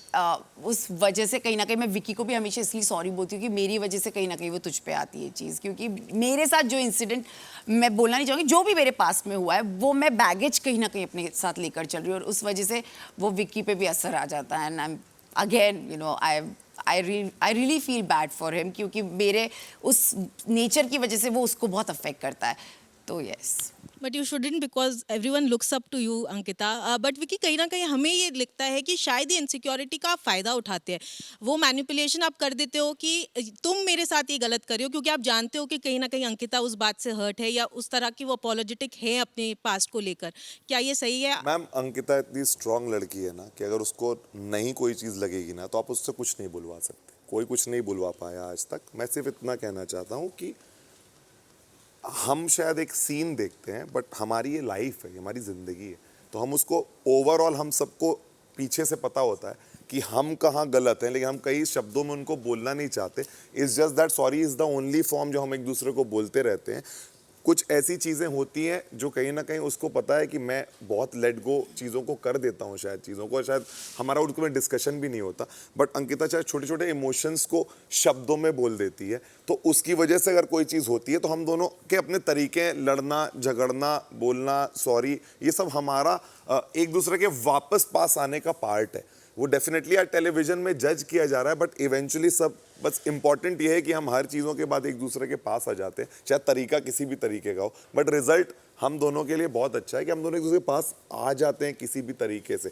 उस वजह से कहीं ना कहीं मैं विक्की को भी हमेशा इसलिए सॉरी बोलती हूँ कि मेरी वजह से कहीं ना कहीं वो तुझ पे आती है चीज़, क्योंकि मेरे साथ जो इंसिडेंट, मैं बोलना नहीं चाहूँगी, जो भी मेरे पास में हुआ है वो मैं बैगेज कहीं ना कहीं अपने साथ लेकर चल रही हूँ, और उस वजह से वो विक्की पे भी असर आ जाता है। And I M again you know I really feel bad for him, क्योंकि मेरे उस नेचर की वजह से वो उसको बहुत अफेक्ट करता है। तो yes, but you shouldn't, because everyone looks up to you Ankita. But Vicky, कहीं ना कहीं हमें ये लगता है कि शायद ये इनसिक्योरिटी का फ़ायदा उठाते हैं, वो मैनिपुलेशन आप कर देते हो कि तुम मेरे साथ ये गलत कर रहे हो, क्योंकि आप जानते हो कि कहीं ना कहीं अंकिता उस बात से हर्ट है या उस तरह की वो अपोलोजेटिक है अपने पास्ट को लेकर। क्या ये सही है? मैम, अंकिता इतनी स्ट्रांग लड़की है ना कि अगर उसको नहीं कोई चीज़ लगेगी ना तो आप उससे कुछ नहीं बुलवा सकते। कोई कुछ नहीं बुलवा पाया आज तक। मैं सिर्फ इतना कहना चाहता हूँ कि हम शायद एक सीन देखते हैं, बट हमारी ये लाइफ है, हमारी ज़िंदगी है, तो हम उसको ओवरऑल, हम सबको पीछे से पता होता है कि हम कहाँ गलत हैं, लेकिन हम कई शब्दों में उनको बोलना नहीं चाहते। It's just that sorry is the only form जो हम एक दूसरे को बोलते रहते हैं। कुछ ऐसी चीज़ें होती हैं जो कहीं ना कहीं उसको पता है कि मैं बहुत लेट गो चीज़ों को कर देता हूँ, शायद चीज़ों को, शायद हमारा उनको में डिस्कशन भी नहीं होता, बट अंकिता शायद छोटे छोटे इमोशंस को शब्दों में बोल देती है, तो उसकी वजह से अगर कोई चीज़ होती है तो हम दोनों के अपने तरीके, लड़ना, झगड़ना, बोलना, सॉरी, ये सब हमारा एक दूसरे के वापस पास आने का पार्ट है। वो डेफिनेटली आज टेलीविजन में जज किया जा रहा है, बट इवेंचुअली सब, बस इंपॉर्टेंट ये है कि हम हर चीज़ों के बाद एक दूसरे के पास आ जाते हैं, चाहे तरीका किसी भी तरीके का हो, बट रिजल्ट हम दोनों के लिए बहुत अच्छा है कि हम दोनों एक दूसरे के पास आ जाते हैं किसी भी तरीके से।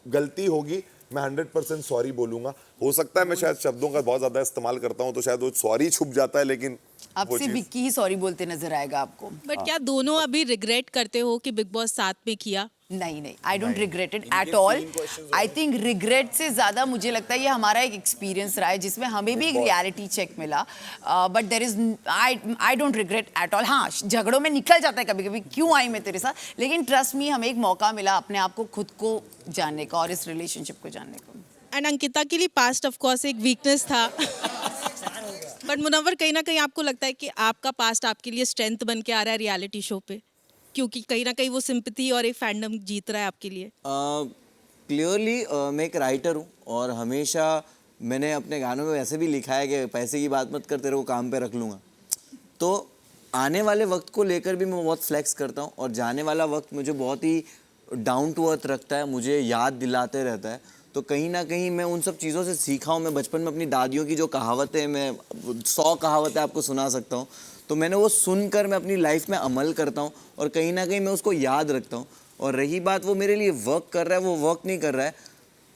गलती होगी, मैं 100% सॉरी बोलूँगा। हो सकता है मैं शायद शब्दों का बहुत ज़्यादा इस्तेमाल करता हूँ तो शायद वो सॉरी छुप जाता है, लेकिन अब से विक्की ही सॉरी बोलते नजर आएगा आपको। बट क्या दोनों अभी रिग्रेट करते हो कि बिग बॉस साथ में किया? नहीं नहीं, I don't regret it at all. I think regret से ज़्यादा मुझे लगता है ये हमारा एक एक्सपीरियंस रहा है जिसमें हमें भी एक रियलिटी चेक मिला. But there is I don't regret at all. हाँ, झगड़ों में निकल जाता है कभी कभी, क्यों आई मैं तेरे साथ, लेकिन ट्रस्ट मी हमें एक मौका मिला अपने आप को खुद को जानने का और इस रिलेशनशिप को जानने का. एंड अंकिता के लिए पास्ट ऑफ कोर्स एक वीकनेस था. बट मुनव्वर, कहीं ना कहीं आपको लगता है कि आपका पास्ट आपके लिए स्ट्रेंथ बन के आ रहा है रियलिटी शो पे, क्योंकि कहीं ना कहीं वो सिंपैथी और एक फैंडम जीत रहा है आपके लिए? क्लियरली मैं एक राइटर हूँ और हमेशा मैंने अपने गानों में वैसे भी लिखा है कि पैसे की बात मत कर, तेरे को काम पे रख लूँगा. तो आने वाले वक्त को लेकर भी मैं बहुत फ्लेक्स करता हूँ और जाने वाला वक्त मुझे बहुत ही डाउन टू अर्थ रखता है, मुझे याद दिलाते रहता है. तो कहीं ना कहीं मैं उन सब चीज़ों से सीखा हूँ. मैं बचपन में अपनी दादियों की जो कहावतें, मैं 100 कहावतें आपको सुना सकता हूँ, तो मैंने वो सुनकर मैं अपनी लाइफ में अमल करता हूँ और कहीं ना कहीं मैं उसको याद रखता हूँ. और रही बात वो मेरे लिए वर्क कर रहा है, वो वर्क नहीं कर रहा है,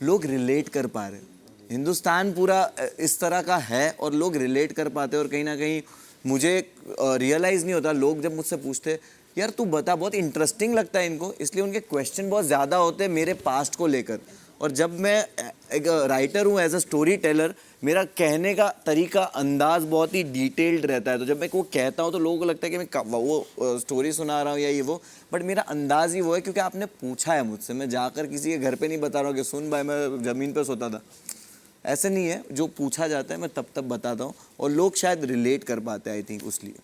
लोग रिलेट कर पा रहे हैं. हिंदुस्तान पूरा इस तरह का है और लोग रिलेट कर पाते हैं. और कहीं ना कहीं मुझे रियलाइज़ नहीं होता, लोग जब मुझसे पूछते यार तू बता, बहुत इंटरेस्टिंग लगता है इनको, इसलिए उनके क्वेश्चन बहुत ज़्यादा होते हैं मेरे पास्ट को लेकर. और जब मैं एक राइटर हूँ, एज अ स्टोरी टेलर, मेरा कहने का तरीका, अंदाज बहुत ही डिटेल्ड रहता है. तो जब मैं वो कहता हूँ तो लोगों को लगता है कि मैं वो स्टोरी सुना रहा हूँ या ये वो, बट मेरा अंदाज ही वो है क्योंकि आपने पूछा है मुझसे. मैं जाकर किसी के घर पे नहीं बता रहा हूँ कि सुन भाई मैं ज़मीन पर सोता था, ऐसे नहीं है. जो पूछा जाता है मैं तब बताता हूँ और लोग शायद रिलेट कर पाते हैं, आई थिंक, उसलिए.